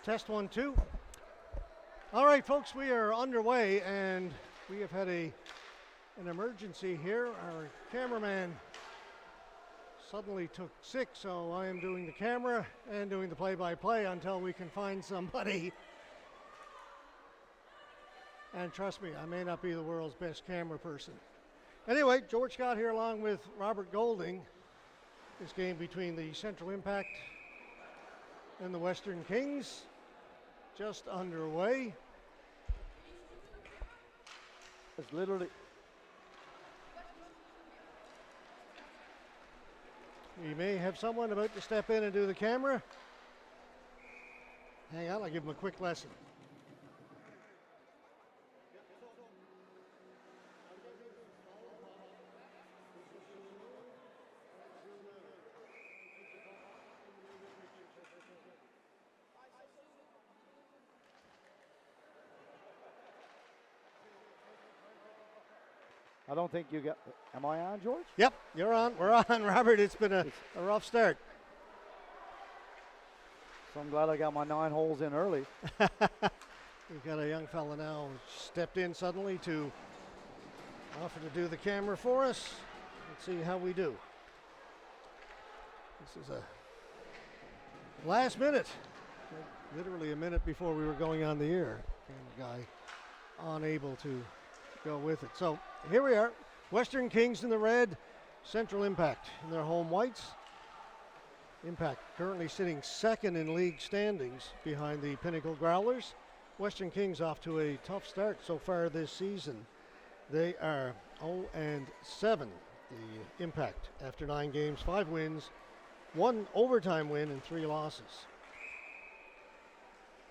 Test 1, 2. All right, folks, we are underway, and we have had an emergency here. Our cameraman suddenly took sick, so I am doing the camera and doing the play-by-play until we can find somebody. And trust me, I may not be the world's best camera person. Anyway, George Scott here along with Robert Golding. This game between the Central Impact and the Western Kings just underway. It's literally. We may have someone about to step in and do the camera. Hang on, I'll give him a quick lesson. I don't think you got. Am I on, George? Yep, you're on. We're on, Robert. It's been a rough start. So I'm glad I got my 9 holes in early. We've got a young fella now who stepped in suddenly to offer to do the camera for us. Let's see how we do. This is a last minute, literally a minute before we were going on the air. Camera guy unable to go with it. So here we are, Western Kings in the red, Central Impact in their home whites. Impact currently sitting second in league standings behind the Pinnacle Growlers. Western Kings off to a tough start so far this season. They are 0-7, the Impact, after 9 games, 5 wins, 1 overtime win, and 3 losses.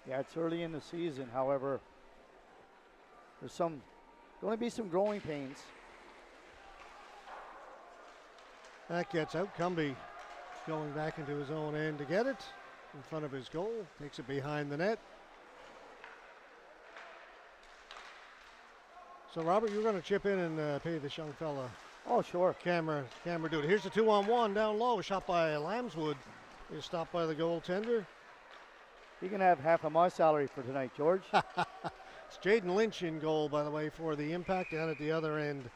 Yeah, it's early in the season. However, there's going to be some growing pains. That gets out. Cumby going back into his own end to get it in front of his goal. Takes it behind the net. So, Robert, you're going to chip in and pay this young fella. Oh, sure. Camera duty. Here's the 2-on-1 down low. Shot by Lambswood. Is stopped by the goaltender. You can have half of my salary for tonight, George. It's Jaden Lynch in goal, by the way, for the Impact. Down at the other end,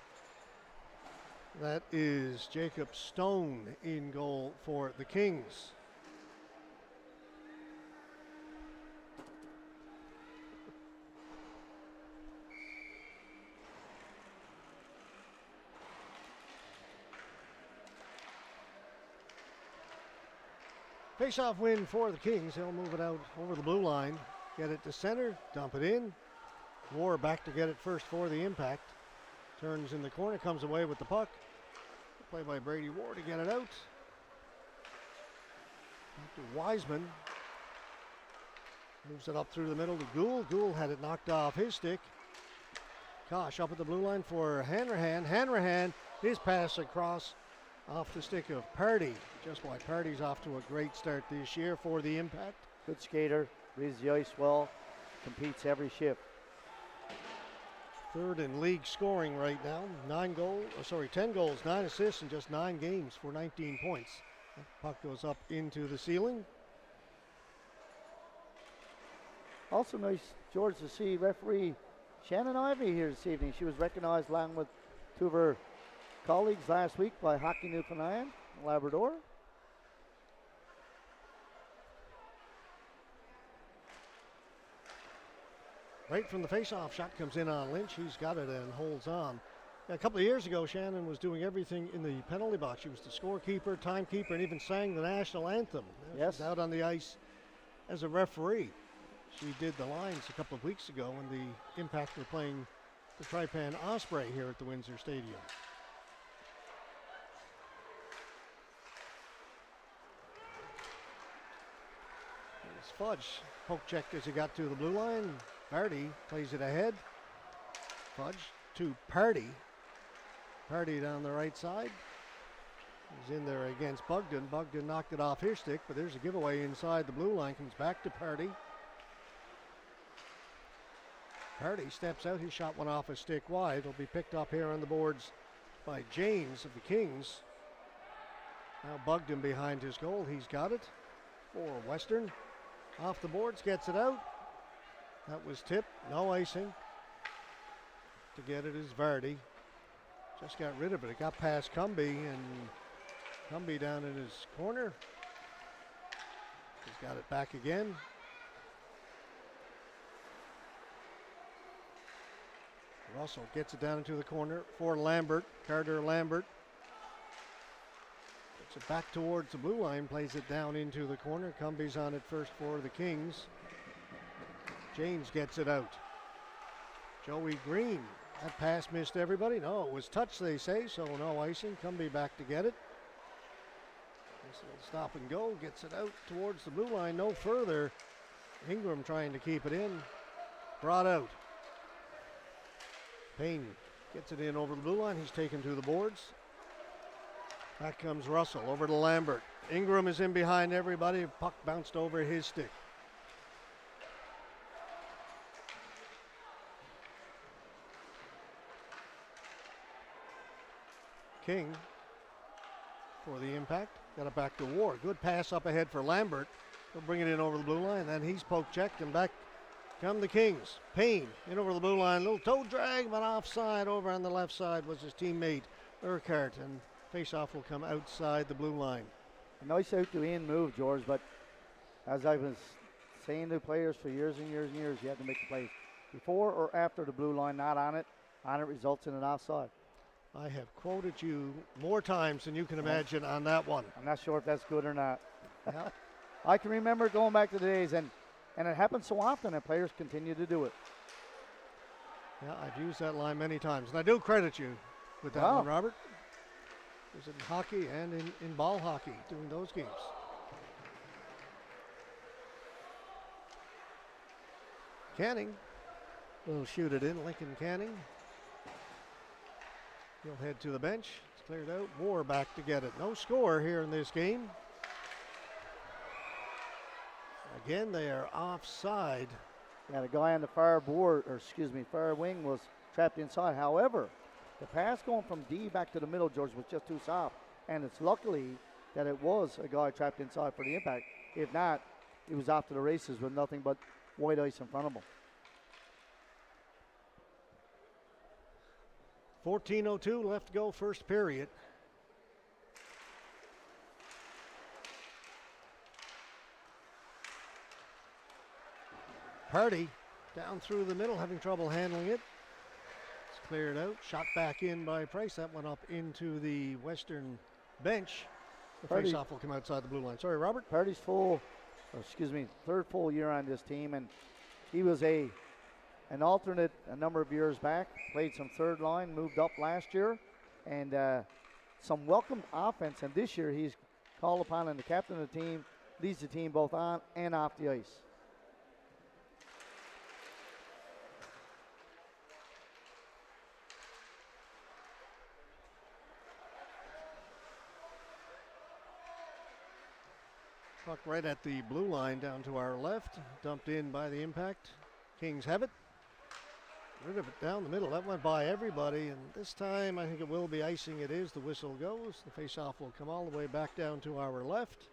that is Jacob Stone in goal for the Kings. Face-off win for the Kings. They'll move it out over the blue line, get it to center, dump it in. War back to get it first for the Impact. Turns in the corner, comes away with the puck. Play by Brady War to get it out. Back to Wiseman. Moves it up through the middle to Gould. Gould had it knocked off his stick. Kosh up at the blue line for Hanrahan. Hanrahan, his pass across off the stick of Pardy. Just why Pardy's off to a great start this year for the Impact. Good skater, reads the ice well, competes every shift. Third in league scoring right now. 10 goals, 9 assists in just 9 games for 19 points. That puck goes up into the ceiling. Also nice, George, to see referee Shannon Ivey here this evening. She was recognized along with 2 of her colleagues last week by Hockey Newfoundland, Labrador. Right from the face-off, shot comes in on Lynch. He's got it and holds on. A couple of years ago, Shannon was doing everything in the penalty box. She was the scorekeeper, timekeeper, and even sang the national anthem. Yes. She's out on the ice as a referee. She did the lines a couple of weeks ago when the Impact were playing the Trypan Osprey here at the Windsor Stadium. There's Fudge. Poke checked as he got to the blue line. Pardy plays it ahead. Fudge to Pardy. Pardy down the right side. He's in there against Bugden. Bugden knocked it off his stick, but there's a giveaway inside the blue line. Comes back to Pardy. Pardy steps out. His shot went off his stick wide. It'll be picked up here on the boards by James of the Kings. Now Bugden behind his goal. He's got it for Western. Off the boards, gets it out. That was tipped, no icing. To get it is Vardy. Just got rid of it. It got past Cumby, and Cumby down in his corner. He's got it back again. Russell gets it down into the corner for Lambert. Carter Lambert. Gets it back towards the blue line, plays it down into the corner. Cumby's on it first for the Kings. James gets it out. Joey Green. That pass missed everybody. No, it was touch, they say, so no icing. Cumby back to get it. This little stop and go. Gets it out towards the blue line. No further. Ingram trying to keep it in. Brought out. Payne gets it in over the blue line. He's taken to the boards. Back comes Russell over to Lambert. Ingram is in behind everybody. Puck bounced over his stick. King for the impact. Got it back to Ward. Good pass up ahead for Lambert. He'll bring it in over the blue line. Then he's poke checked, and back come the Kings. Payne in over the blue line. Little toe drag, but offside. Over on the left side was his teammate Urquhart, and face-off will come outside the blue line. A nice out to in move, George, but as I was saying to players for years and years and years, you have to make the play before or after the blue line, not on it. On it results in an offside. I have quoted you more times than you can imagine on that one. I'm not sure if that's good or not. Yeah. I can remember going back to the days, and it happens so often, and players continue to do it. Yeah, I've used that line many times, and I do credit you with that one, Robert. It was in hockey and in ball hockey, doing those games. Canning will shoot it in. Lincoln Canning. He'll head to the bench. It's cleared out. Moore back to get it. No score here in this game. Again, they are offside. Yeah, the guy on the far wing was trapped inside. However, the pass going from D back to the middle, George, was just too soft. And it's luckily that it was a guy trapped inside for the impact. If not, he was off to the races with nothing but white ice in front of him. 14:02 left to go, first period. Party down through the middle, having trouble handling it. It's cleared out. Shot back in by Price. That went up into the Western bench. The face-off will come outside the blue line. Sorry, Robert. Party's third full year on this team, and he was an alternate a number of years back. Played some third line, moved up last year, and some welcomed offense. And this year he's called upon, and the captain of the team leads the team both on and off the ice. Puck right at the blue line down to our left. Dumped in by the impact. Kings have it. Rid of it down the middle. That went by everybody, and this time I think it will be icing. It is. The whistle goes. The face-off will come all the way back down to our left.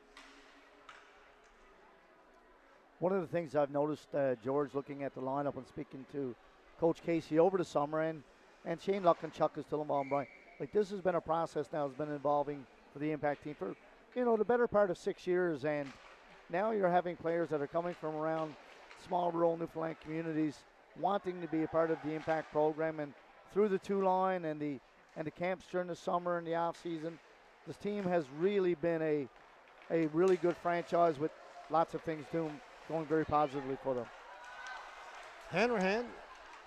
One of the things I've noticed, George, looking at the lineup and speaking to Coach Casey over the summer, and Shane Luckenchuck is still involved, Brian. Like, this has been a process now that's been involving for the Impact team for, the better part of 6 years, and now you're having players that are coming from around small rural Newfoundland communities wanting to be a part of the Impact program, and through the two line and the camps during the summer and the off season, this team has really been a really good franchise with lots of things going very positively for them. Hanrahan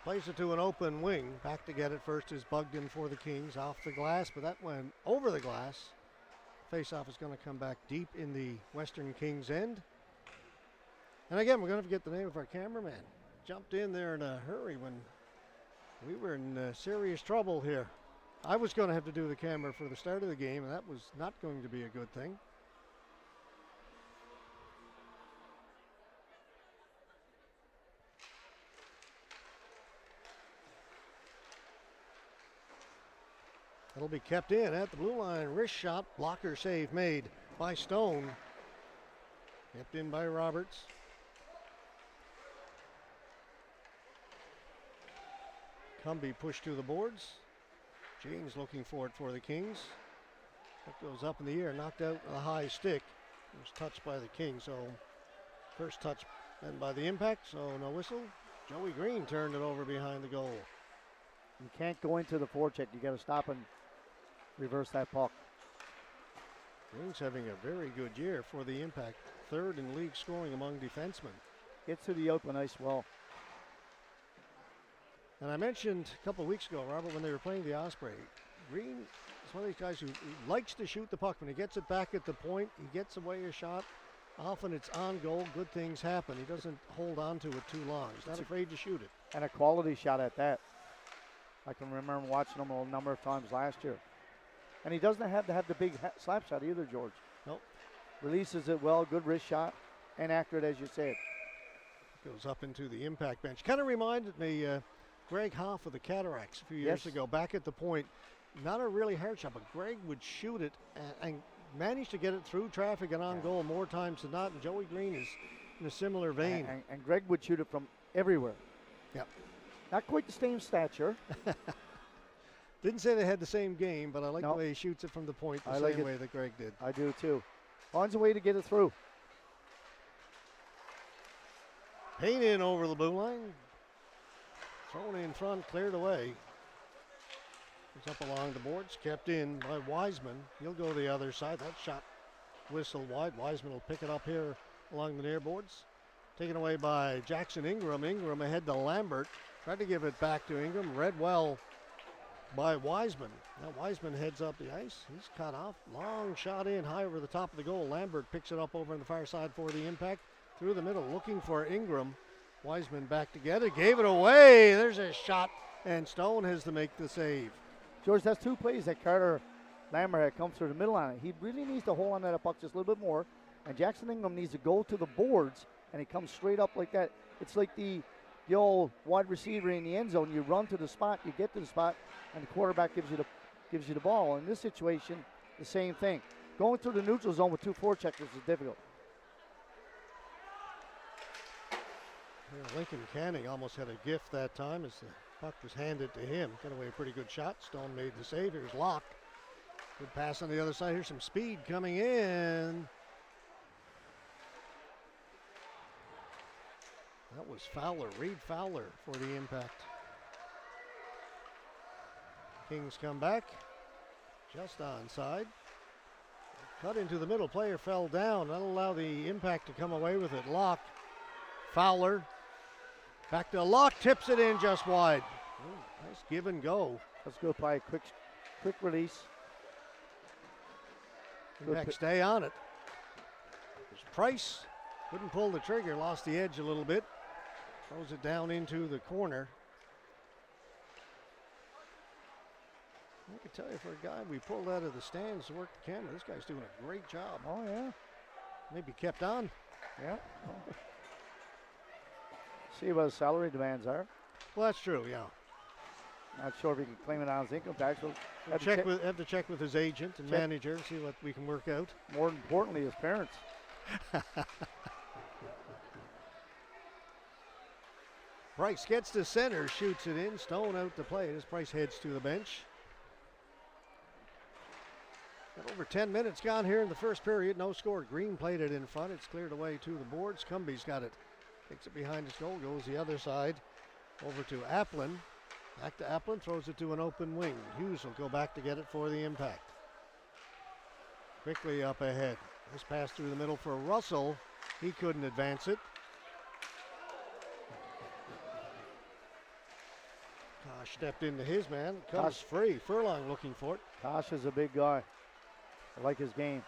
plays it to an open wing. Back to get it first is Bugden for the Kings. Off the glass, but that went over the glass. Face-off is going to come back deep in the Western Kings end. And again, we're going to forget the name of our cameraman. Jumped in there in a hurry when we were in serious trouble here. I was going to have to do the camera for the start of the game, and that was not going to be a good thing. It'll be kept in at the blue line. Wrist shot, blocker save made by Stone. Kept in by Roberts. Cumby pushed to the boards. James looking for it for the Kings. It goes up in the air, knocked out a high stick. It was touched by the Kings, so first touch then by the impact, so no whistle. Joey Green turned it over behind the goal. You can't go into the forecheck. You got to stop and reverse that puck. Green's having a very good year for the impact. Third in league scoring among defensemen. Gets to the open ice well. And I mentioned a couple of weeks ago, Robert, when they were playing the Osprey, Green is one of these guys who likes to shoot the puck. When he gets it back at the point, he gets away a shot. Often it's on goal, good things happen. He doesn't hold on to it too long. He's not afraid to shoot it. And a quality shot at that. I can remember watching him a number of times last year. And he doesn't have to have the big slap shot either, George. Nope. Releases it well, good wrist shot, and accurate, as you said. Goes up into the impact bench. Kind of reminded me Greg Hoff of the Cataracts a few years ago, back at the point. Not a really hard shot, but Greg would shoot it and managed to get it through traffic and on goal more times than not. And Joey Green is in a similar vein. And Greg would shoot it from everywhere. Yep. Not quite the same stature. Didn't say they had the same game, but I like the way he shoots it from the point the same way that Greg did. I do too. Finds a way to get it through. Payne in over the blue line. Thrown in front, cleared away. It's up along the boards, kept in by Wiseman. He'll go the other side. That shot whistle wide. Wiseman will pick it up here along the near boards. Taken away by Jackson Ingram. Ingram ahead to Lambert. Tried to give it back to Ingram. Read well by Wiseman. Now Wiseman heads up the ice. He's cut off. Long shot in high over the top of the goal. Lambert picks it up over on the far side for the impact. Through the middle, looking for Ingram. Wiseman back together. Gave it away. There's a shot. And Stone has to make the save. George, that's two plays that Carter Lambert had come through the middle on it. He really needs to hold on to that puck just a little bit more. And Jackson Ingram needs to go to the boards, and he comes straight up like that. It's like the old wide receiver in the end zone. You run to the spot, you get to the spot, and the quarterback gives you the ball. In this situation, the same thing. Going through the neutral zone with two forecheckers is difficult. Lincoln Canning almost had a gift that time as the puck was handed to him. Got away a pretty good shot. Stone made the save. Here's Locke. Good pass on the other side. Here's some speed coming in. That was Fowler, Reed Fowler for the impact. Kings come back. Just onside. Cut into the middle. Player fell down. That'll allow the impact to come away with it. Locke. Fowler. Back to Locke. Tips it in just wide. Ooh, nice give and go. Let's go play quick release. Impact stay on it. There's Price. Couldn't pull the trigger. Lost the edge a little bit. Throws it down into the corner. I can tell you, for a guy we pulled out of the stands to work the camera, this guy's doing a great job. Oh, yeah. Maybe kept on. Yeah. See what his salary demands are. Well, that's true, yeah. Not sure if he can claim it on his income tax. So have to check with his agent and manager, see what we can work out. More importantly, his parents. Price gets to center, shoots it in. Stone out to play it as Price heads to the bench. Got over 10 minutes gone here in the first period. No score. Green played it in front. It's cleared away to the boards. Cumby's got it. Takes it behind his goal. Goes the other side. Over to Applin. Back to Applin. Throws it to an open wing. Hughes will go back to get it for the impact. Quickly up ahead. This pass through the middle for Russell. He couldn't advance it. Kosh stepped into his man. Comes free. Furlong looking for it. Kosh is a big guy. I like his game.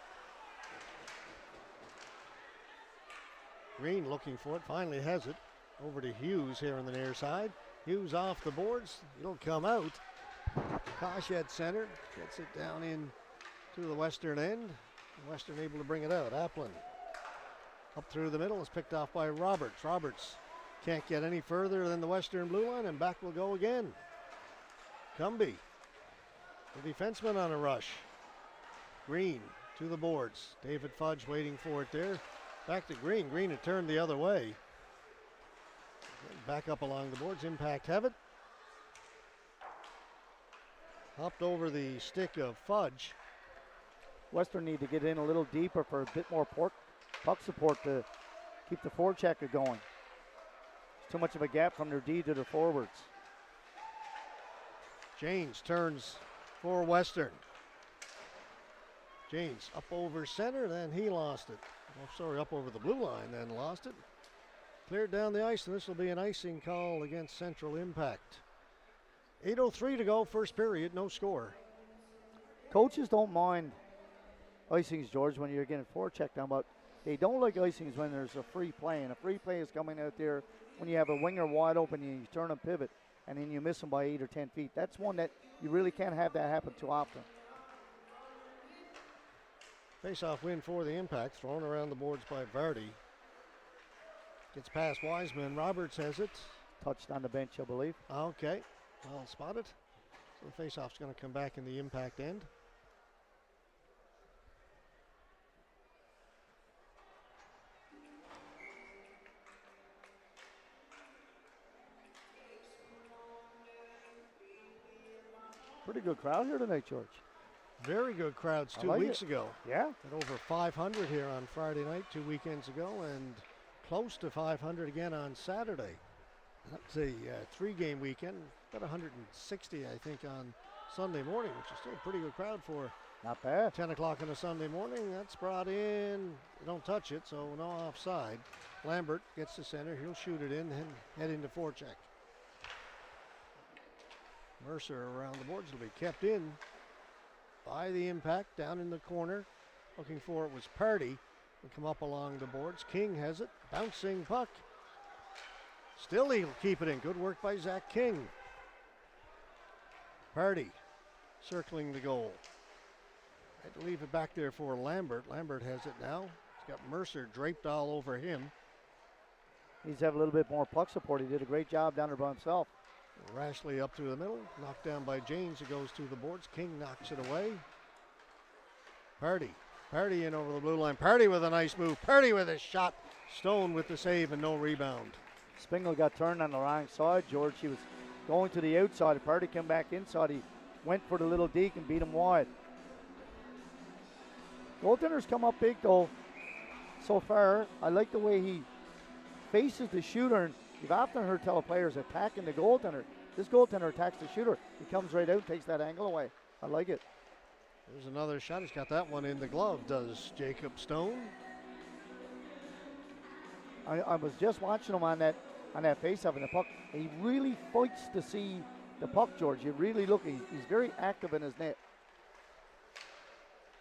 Green looking for it. Finally has it. Over to Hughes here on the near side. Hughes off the boards. It'll come out. Kosh at center. Gets it down in to the western end. Western able to bring it out. Applin up through the middle is picked off by Roberts. Roberts can't get any further than the western blue line, and back will go again. Cumby, the defenseman on a rush. Green to the boards. David Fudge waiting for it there. Back to Green. Green had turned the other way. Back up along the boards. Impact have it. Hopped over the stick of Fudge. Western need to get in a little deeper for a bit more puck support to keep the forechecker going. There's too much of a gap from their D to their forwards. Janes turns for Western. Janes up over center, then he lost it. Oh, sorry, up over the blue line, then lost it. Cleared down the ice, and this will be an icing call against Central Impact. 8:03 to go, first period, no score. Coaches don't mind icings, George, when you're getting forecheck down, but they don't like icings when there's a free play. And a free play is coming out there when you have a winger wide open, and you turn and pivot, and then you miss them by 8 or 10 feet. That's one that you really can't have that happen too often. Face-off win for the Impact, thrown around the boards by Vardy. Gets past Wiseman. Roberts has it. Touched on the bench, I believe. Okay, well spotted. So the face-off's going to come back in the Impact end. Pretty good crowd here tonight, George. Very good crowds I 2 like weeks it. ago. Yeah. At over 500 here on Friday night, 2 weekends ago, and close to 500 again on Saturday. That's a three-game weekend. About 160, I think, on Sunday morning, which is still a pretty good crowd for Not bad. 10 o'clock on a Sunday morning. That's brought in. They don't touch it, so no offside. Lambert gets to center. He'll shoot it in, then head into forecheck. Mercer around the boards will be kept in by the Impact. Down in the corner, looking for it was Party. Will come up along the boards. King has it. Bouncing puck. Still he'll keep it in. Good work by Zach King. Party circling the goal. Had to leave it back there for Lambert. Lambert has it now. He's got Mercer draped all over him. Needs to have a little bit more puck support. He did a great job down there by himself. Rashley up through the middle. Knocked down by James. It goes to the boards. King knocks it away. Party. Party in over the blue line. Party with a nice move. Party with a shot. Stone with the save and no rebound. Spingle got turned on the wrong side, George. He was going to the outside. The Party came back inside. He went for the little deke and beat him wide. Goaltender's come up big, though, so far. I like the way he faces the shooter. And you've often heard teleplayers attacking the goaltender. This goaltender attacks the shooter. He comes right out and takes that angle away. I like it. There's another shot. He's got that one in the glove, does Jacob Stone. I was just watching him on that face-off and the puck. He really fights to see the puck, George. You really look. He's very active in his net.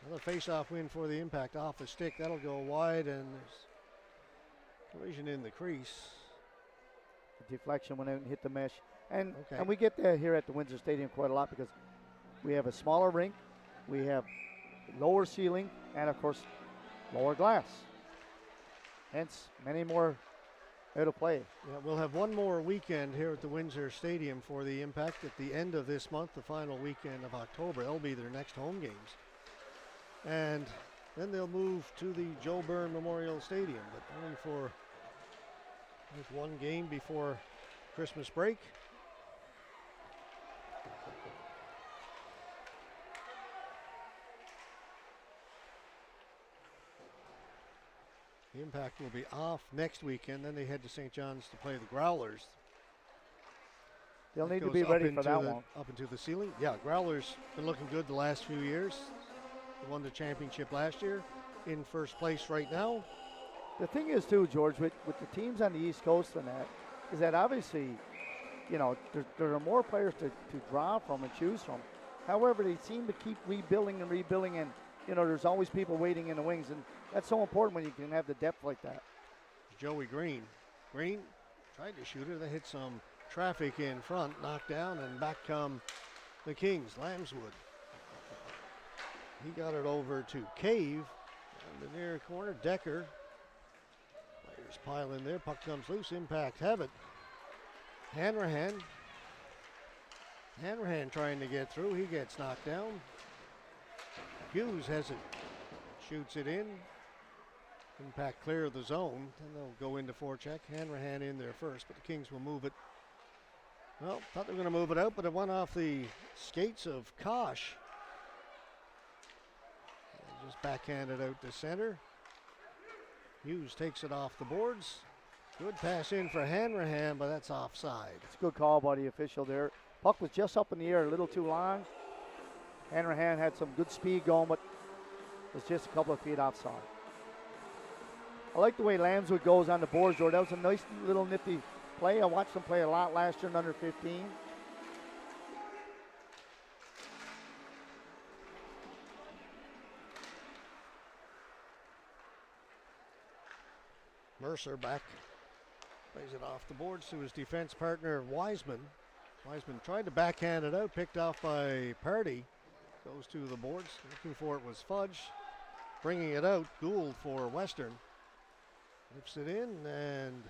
Another face-off win for the Impact off the stick. That'll go wide, and there's collision in the crease. The deflection went out and hit the mesh. And Okay. and we get that here at the Windsor Stadium quite a lot because we have a smaller rink, we have lower ceiling, and of course, lower glass. Hence, many more out of play. Yeah, we'll have one more weekend here at the Windsor Stadium for the Impact at the end of this month, the final weekend of October. That'll be their next home games. And then they'll move to the Joe Byrne Memorial Stadium, but only for I think one game before Christmas break. The Impact will be off next weekend. Then they head to St. John's to play the Growlers. They'll That need to goes be up ready for into that the- one. Up into the ceiling. Yeah, Growlers been looking good the last few years. They won the championship last year. In first place right now. The thing is, too, George, with the teams on the East Coast and that, is that obviously, you know, there are more players to draw from and choose from. However, they seem to keep rebuilding, and, you know, there's always people waiting in the wings, and that's so important when you can have the depth like that. Joey Green. Green tried to shoot it. They hit some traffic in front, knocked down, and back come the Kings. Lambswood. He got it over to Cave in the near corner. Decker. Players pile in there. Puck comes loose. Impact have it. Hanrahan. Hanrahan trying to get through. He gets knocked down. Hughes has it. Shoots it in. Impact clear of the zone. Then they'll go into forecheck. Hanrahan in there first, but the Kings will move it Well, thought they were going to move it out, but it went off the skates of Kosh. Just backhanded out to center. Hughes takes it off the boards. Good pass in for Hanrahan, but that's offside. It's a good call by the official there. Puck was just up in the air a little too long. Hanrahan had some good speed going, but was just a couple of feet offside. I like the way Lambswood goes on the boards, George. That was a nice little nifty play. I watched them play a lot last year in under 15. Mercer back, plays it off the boards to his defense partner Wiseman. Wiseman tried to backhand it out, picked off by Party. Goes to the boards, looking for it was Fudge. Bringing it out, Gould for Western. Lifts it in, and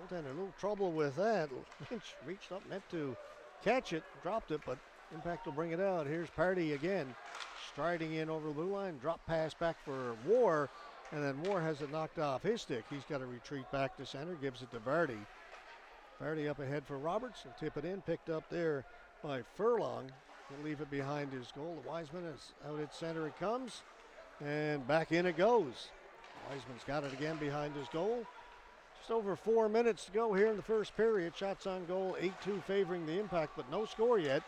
goaltender a little trouble with that. Lynch reached up net to catch it, dropped it, but Impact will bring it out. Here's Party again, striding in over the blue line, drop pass back for War, and then War has it knocked off his stick. He's got to retreat back to center, gives it to Vardy. Vardy up ahead for Roberts, will tip it in, picked up there by Furlong. He'll leave it behind his goal. The Wiseman is out at center, it comes, and back in it goes. Wiseman's got it again behind his goal. Just over 4 minutes to go here in the first period. Shots on goal, 8-2 favoring the Impact, but no score yet.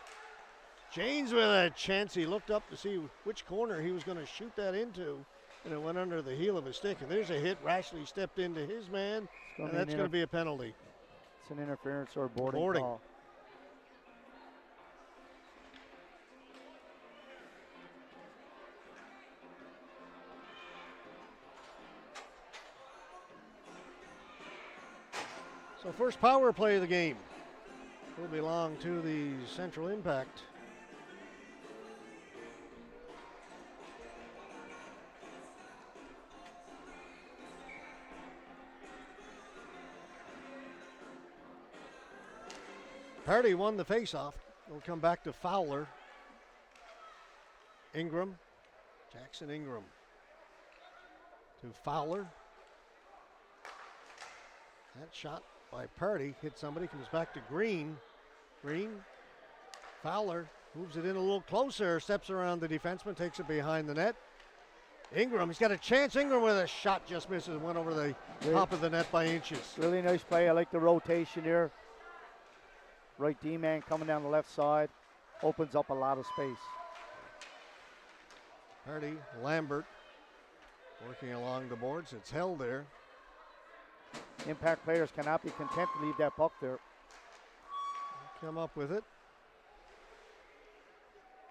James with a chance. He looked up to see which corner he was going to shoot that into, and it went under the heel of his stick. And there's a hit. Rashly stepped into his man, and that's going to be a penalty. It's an interference or boarding call. So first power play of the game will belong to the Central Impact. Party won the faceoff. It'll come back to Fowler. Ingram, Jackson Ingram to Fowler. That shot by Party hit somebody, comes back to Green. Green, Fowler moves it in a little closer, steps around the defenseman, takes it behind the net. Ingram, he's got a chance. Ingram with a shot, just misses, went over the top of the net by inches. Really nice play. I like the rotation here. Right D-man coming down the left side, opens up a lot of space. Party, Lambert working along the boards. It's held there. Impact players cannot be content to leave that puck there. Come up with it.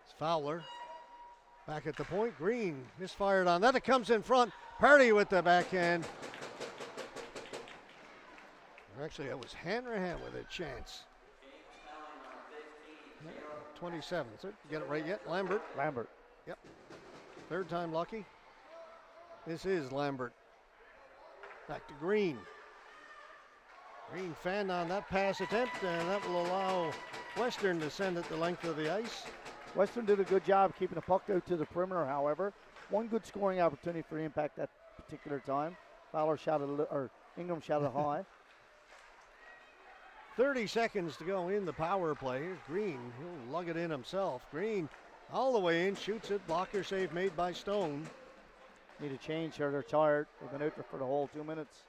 It's Fowler. Back at the point. Green misfired on that. It comes in front. Party with the backhand. Actually, it was Hanrahan with a chance. 27. Get it right yet? Lambert. Lambert. Yep. Third time lucky. This is Lambert. Back to Green. Green fanned on that pass attempt, and that will allow Western to send it the length of the ice. Western did a good job keeping the puck out to the perimeter, however. One good scoring opportunity for Impact that particular time. Fowler shot it, or Ingram shot it high. 30 seconds to go in the power play. Here's Green. He'll lug it in himself. Green all the way in, shoots it. Blocker save made by Stone. Need a change here. They're tired. They've been out there for the whole 2 minutes.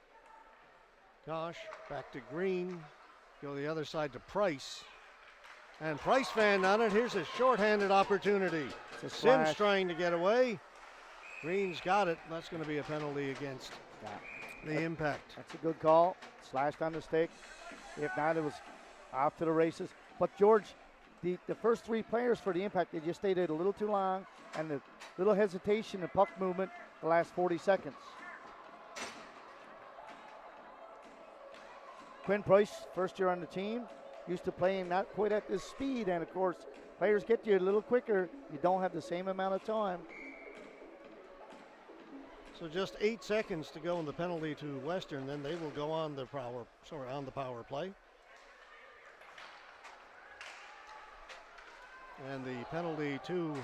Gosh, back to Green. Go the other side to Price. And Price fanned on it. Here's a shorthanded opportunity. Sims trying to get away. Green's got it. That's going to be a penalty against the Impact. That's a good call. Slashed on the stick. If not, it was off to the races. But George, the first three players for the Impact, they just stayed out a little too long, and the little hesitation and puck movement the last 40 seconds. Quinn Price, first year on the team, used to playing not quite at this speed, and of course, players get you a little quicker. You don't have the same amount of time. So just 8 seconds to go in the penalty to Western, then they will go on the power play. And the penalty to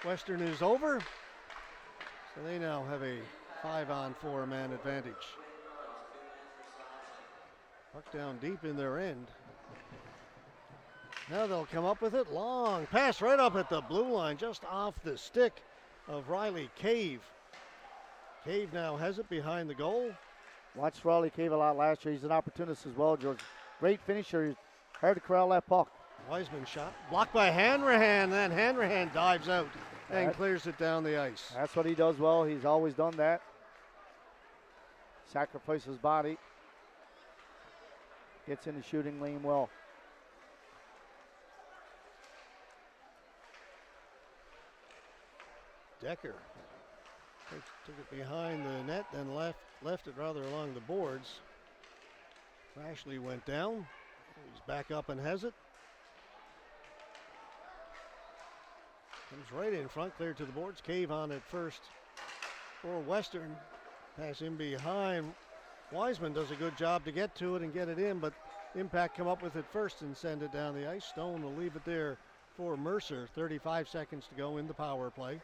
Western is over. So they now have a 5-on-4 man advantage. Puck down deep in their end. Now they'll come up with it. Long pass right up at the blue line, just off the stick of Riley Cave. Cave now has it behind the goal. Watched Riley Cave a lot last year. He's an opportunist as well, George. Great finisher. He's hard to corral that puck. Wiseman shot blocked by Hanrahan. Then Hanrahan dives out and That- clears it down the ice. That's what he does well. He's always done that. Sacrifices his body. Gets in the shooting lane well. Decker took it behind the net, then left it rather along the boards. Ashley went down. He's back up and has it. Comes right in front, cleared to the boards. Cave on it first for Western. Pass in behind. Wiseman does a good job to get to it and get it in, but Impact come up with it first and send it down the ice. Stone will leave it there for Mercer. 35 seconds to go in the power play.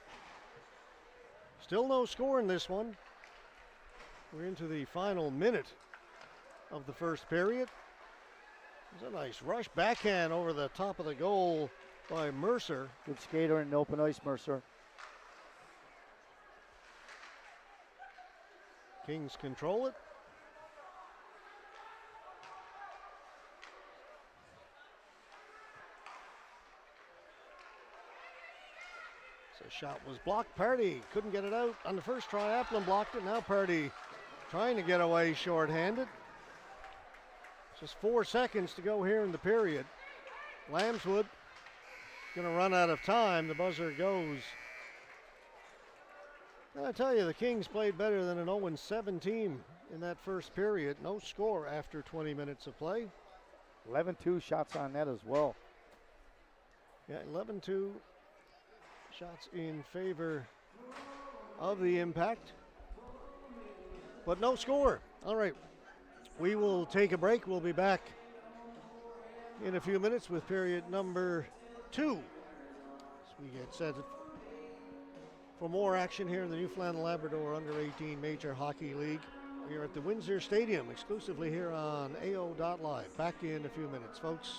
Still no score in this one. We're into the final minute of the first period. There's a nice rush backhand over the top of the goal by Mercer. Good skater in open ice, Mercer. Kings control it. So shot was blocked. Pardy couldn't get it out on the first try. Applin blocked it. Now Pardy trying to get away shorthanded. Just 4 seconds to go here in the period. Lambswood going to run out of time. The buzzer goes. I tell you, the Kings played better than an 0-7 team in that first period. No score after 20 minutes of play. 11-2 shots on net as well. Yeah, 11-2 shots in favor of the Impact. But no score. All right, we will take a break. We'll be back in a few minutes with period number 2. As we get set for more action here in the Newfoundland Labrador Under 18 Major Hockey League. We are at the Windsor Stadium, exclusively here on AO.live. Back in a few minutes, folks.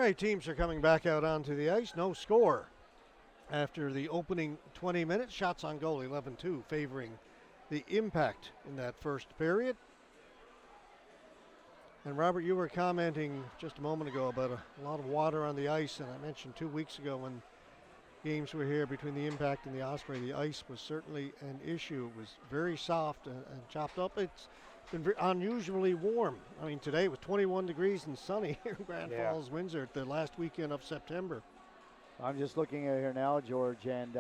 right, teams are coming back out onto the ice. No score after the opening 20 minutes. Shots on goal 11-2, favoring the Impact in that first period. And Robert, you were commenting just a moment ago about a lot of water on the ice, and I mentioned 2 weeks ago when games were here between the Impact and the Osprey, the ice was certainly an issue. It was very soft and chopped up. It's been unusually warm. I mean, today it was 21 degrees and sunny here in Grand Falls, Windsor, at the last weekend of September. I'm just looking at here now, George, and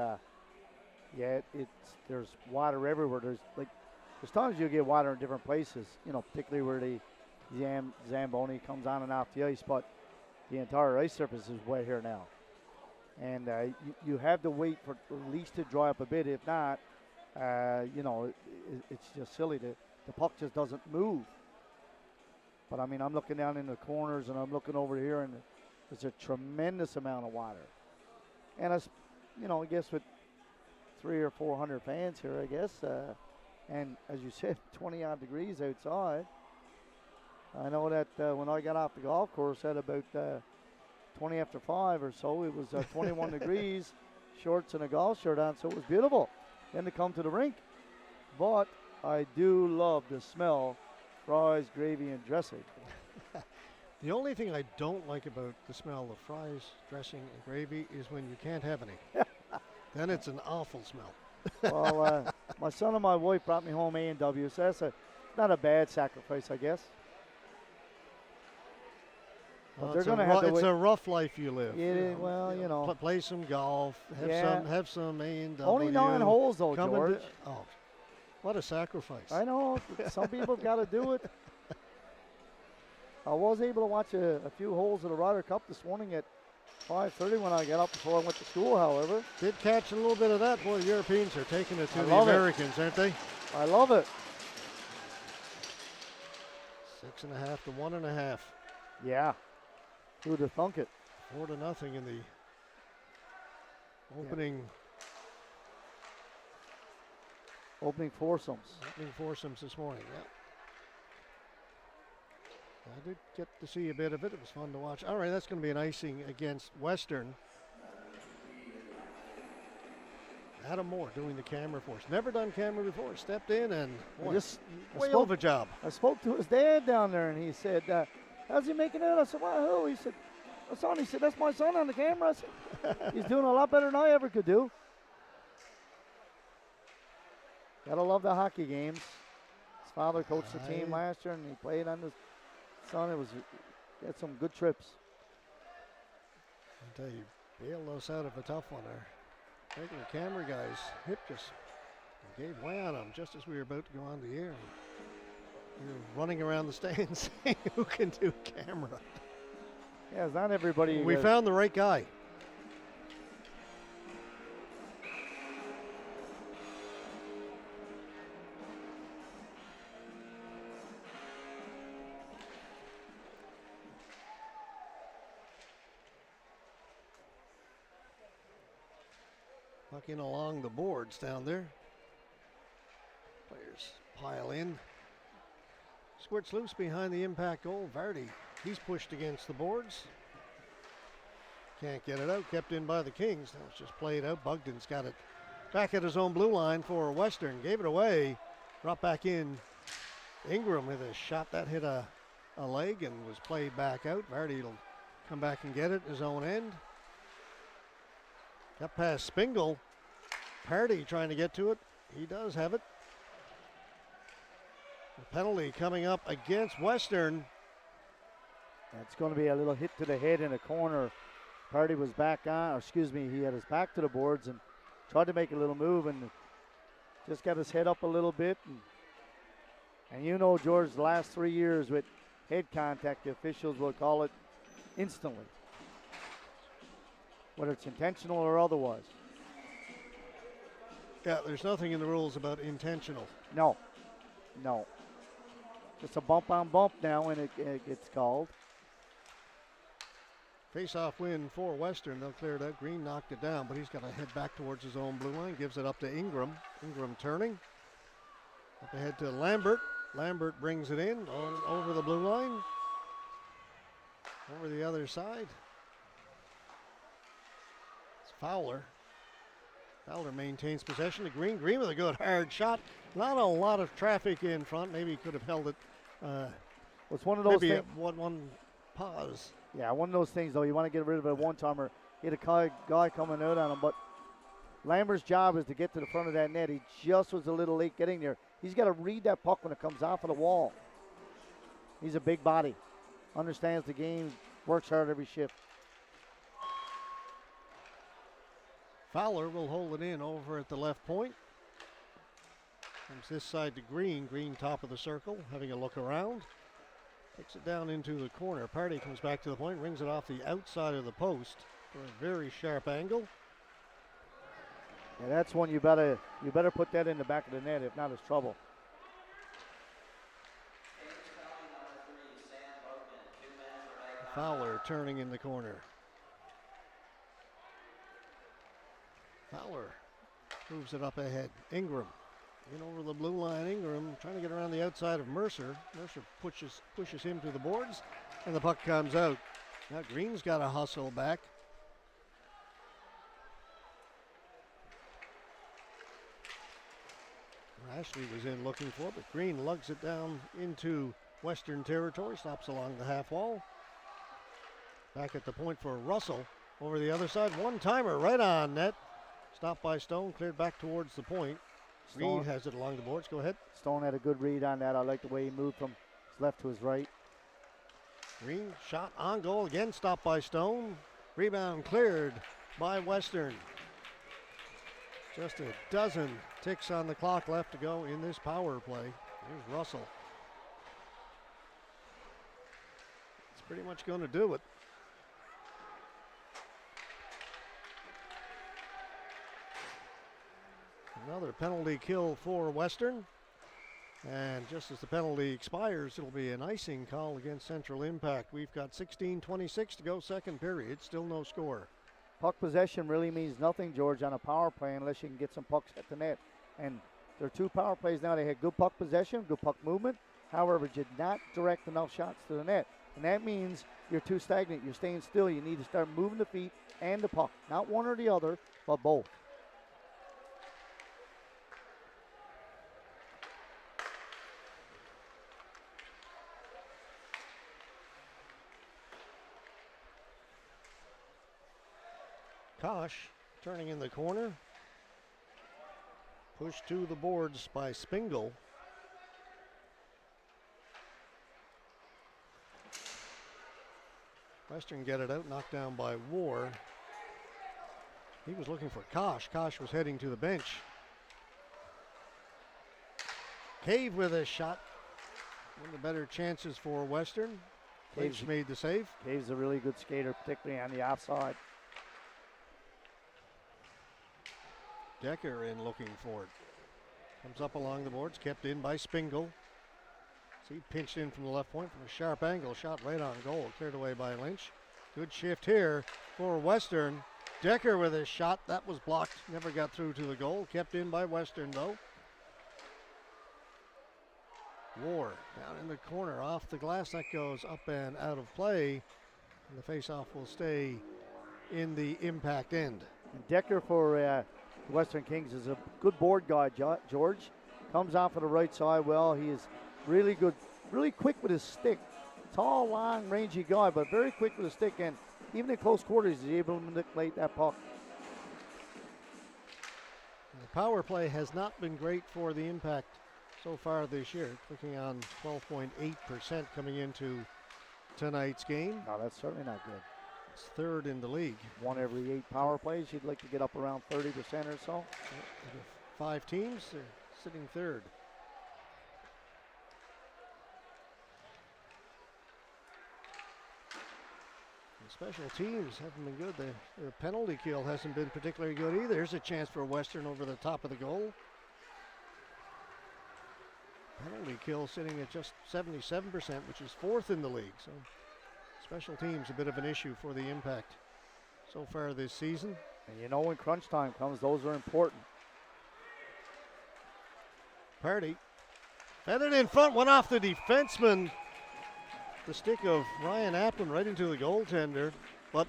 there's water everywhere. There's times you get water in different places, particularly where the Zamboni comes on and off the ice, but the entire ice surface is wet here now. And you have to wait for at least to dry up a bit. If not, it's just silly. The puck just doesn't move. But, I mean, I'm looking down in the corners, and I'm looking over here, and there's a tremendous amount of water. And, I guess with 300 or 400 fans here, I guess, and as you said, 20-odd degrees outside. I know that when I got off the golf course at about 20 after 5 or so, it was 21 degrees, shorts and a golf shirt on, so it was beautiful. Then to come to the rink. But I do love the smell, fries, gravy, and dressing. The only thing I don't like about the smell of fries, dressing, and gravy is when you can't have any. Then it's an awful smell. Well, my son and my wife brought me home A&W, so that's not a bad sacrifice, I guess. But they're going to have to It's a rough life you live. Yeah, well, Play some golf, have some A&W. Only 9 holes, though, George. What a sacrifice. I know. Some people have got to do it. I was able to watch a few holes of the Ryder Cup this morning at 5:30 when I got up before I went to school, however. Did catch a little bit of that. Boy, the Europeans are taking it to the Americans, aren't they? I love it. 6.5 to 1.5. Yeah. Who'd have thunk it? 4-0 in the opening. Opening foursomes. Opening foursomes this morning, yeah. I did get to see a bit of it. It was fun to watch. All right, that's going to be an icing against Western. Adam Moore doing the camera for us. Never done camera before. Stepped in and way over job. I spoke to his dad down there, and he said, how's he making it? I said, well, who? He said, my son. He said, that's my son on the camera. I said, he's doing a lot better than I ever could do. Gotta love the hockey games. His father coached the team last year, and he played on his son. He had some good trips. I'll tell you, bailed us out of a tough one there. Regular camera guy's hip just gave way on him just as we were about to go on the air. We were running around the stands saying who can do camera. Yeah, it's not everybody. We found the right guy. Puck in along the boards down there. Players pile in. Squirts loose behind the Impact goal. Vardy, he's pushed against the boards. Can't get it out. Kept in by the Kings. That was just played out. Bugden's got it back at his own blue line for Western. Gave it away. Brought back in. Ingram with a shot that hit a leg and was played back out. Vardy will come back and get it his own end. Got past Spingle. Pardy trying to get to it. He does have it. The penalty coming up against Western. It's going to be a little hit to the head in a corner. Pardy was back on, he had his back to the boards and tried to make a little move and just got his head up a little bit. And George, the last 3 years with head contact, the officials will call it instantly, whether it's intentional or otherwise. Yeah, there's nothing in the rules about intentional. No. It's a bump on bump now when it gets called. Face-off win for Western. They'll clear it out. Green knocked it down, but he's got to head back towards his own blue line. Gives it up to Ingram. Ingram turning. Up ahead to Lambert. Lambert brings it in over the blue line. Over the other side. Fowler. Fowler maintains possession to Green. Green with a good hard shot. Not a lot of traffic in front. Maybe he could have held it. It's one of those Maybe things. one pause. Yeah, one of those things, though. You want to get rid of a one-timer. He had a guy coming out on him, but Lambert's job is to get to the front of that net. He just was a little late getting there. He's got to read that puck when it comes off of the wall. He's a big body. Understands the game. Works hard every shift. Fowler will hold it in over at the left point. Comes this side to Green. Green top of the circle, having a look around. Takes it down into the corner. Party comes back to the point, rings it off the outside of the post for a very sharp angle. Yeah, that's one you better put that in the back of the net. If not, it's trouble. Fowler turning in the corner. Fowler moves it up ahead. Ingram in over the blue line. Ingram trying to get around the outside of Mercer. Mercer pushes him to the boards, and the puck comes out. Now Green's got to hustle back. Ashley was in looking for it, but Green lugs it down into Western territory, stops along the half wall. Back at the point for Russell. Over the other side, one-timer right on net. Stopped by Stone, cleared back towards the point. Green has it along the boards. Go ahead. Stone had a good read on that. I like the way he moved from his left to his right. Green shot on goal again, stopped by Stone. Rebound cleared by Western. Just a dozen ticks on the clock left to go in this power play. Here's Russell. It's pretty much going to do it. Another penalty kill for Western. And just as the penalty expires, it'll be an icing call against Central Impact. We've got 16:26 to go, second period. Still no score. Puck possession really means nothing, George, on a power play unless you can get some pucks at the net. And there are two power plays now. They had good puck possession, good puck movement. However, did not direct enough shots to the net. And that means you're too stagnant. You're staying still. You need to start moving the feet and the puck. Not one or the other, but both. Kosh turning in the corner. Pushed to the boards by Spingle. Western get it out, knocked down by War. He was looking for Kosh. Kosh was heading to the bench. Cave with a shot. One of the better chances for Western. Caves made the save. Cave's a really good skater, particularly on the offside. Decker in looking for it. Comes up along the boards, kept in by Spingle. See, pinched in from the left point from a sharp angle, shot right on goal, cleared away by Lynch. Good shift here for Western. Decker with a shot, that was blocked, never got through to the goal. Kept in by Western though. War down in the corner, off the glass, that goes up and out of play. And the face-off will stay in the Impact end. And Decker for Western Kings is a good board guy, George. Comes off of the right side well. He is really good, really quick with his stick. Tall, long, rangy guy, but very quick with his stick. And even in close quarters, he's able to manipulate that puck. The power play has not been great for the Impact so far this year. Clicking on 12.8% coming into tonight's game. No, that's certainly not good. It's third in the league. One every 8 power plays. You'd like to get up around 30% or so. 5 teams, they're sitting third. The special teams haven't been good. Their penalty kill hasn't been particularly good either. There's a chance for Western over the top of the goal. Penalty kill sitting at just 77%, which is fourth in the league. So special teams a bit of an issue for the Impact so far this season. And you know when crunch time comes, those are important. Party feathered in front, went off the defenseman. The stick of Ryan Applin right into the goaltender, but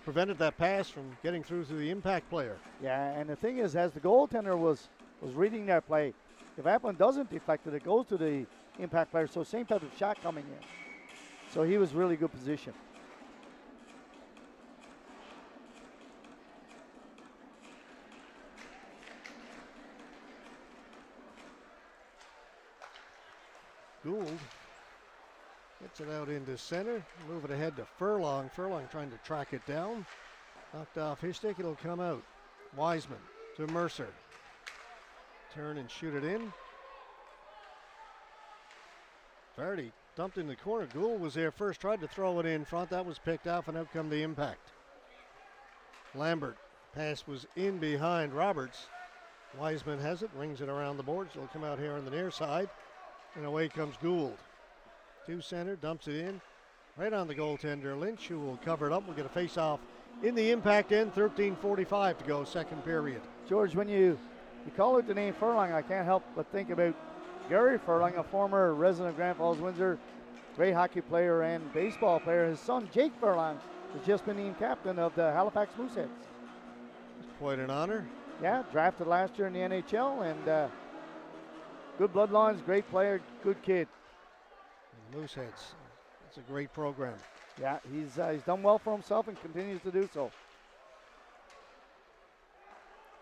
prevented that pass from getting through to the impact player. Yeah, and the thing is, as the goaltender was reading that play, if Applin doesn't deflect it, it goes to the impact player. So same type of shot coming in. So he was really good position. Gould gets it out into center, move it ahead to Furlong. Furlong trying to track it down. Knocked off his stick, it'll come out. Wiseman to Mercer. Turn and shoot it in. Vardy dumped in the corner. Gould was there first, tried to throw it in front. That was picked off, and out come the impact. Lambert, pass was in behind Roberts. Wiseman has it, rings it around the boards. It'll come out here on the near side. And away comes Gould. To center, dumps it in. Right on the goaltender, Lynch, who will cover it up. We'll get a face-off in the impact end. 13:45 to go, second period. George, when you call out the name Furlong, I can't help but think about Gary Furlong, a former resident of Grand Falls, Windsor, great hockey player and baseball player. His son, Jake Furlong, has just been named captain of the Halifax Mooseheads. Quite an honor. Yeah, drafted last year in the NHL, and good bloodlines, great player, good kid. And the Mooseheads, it's a great program. Yeah, he's done well for himself and continues to do so.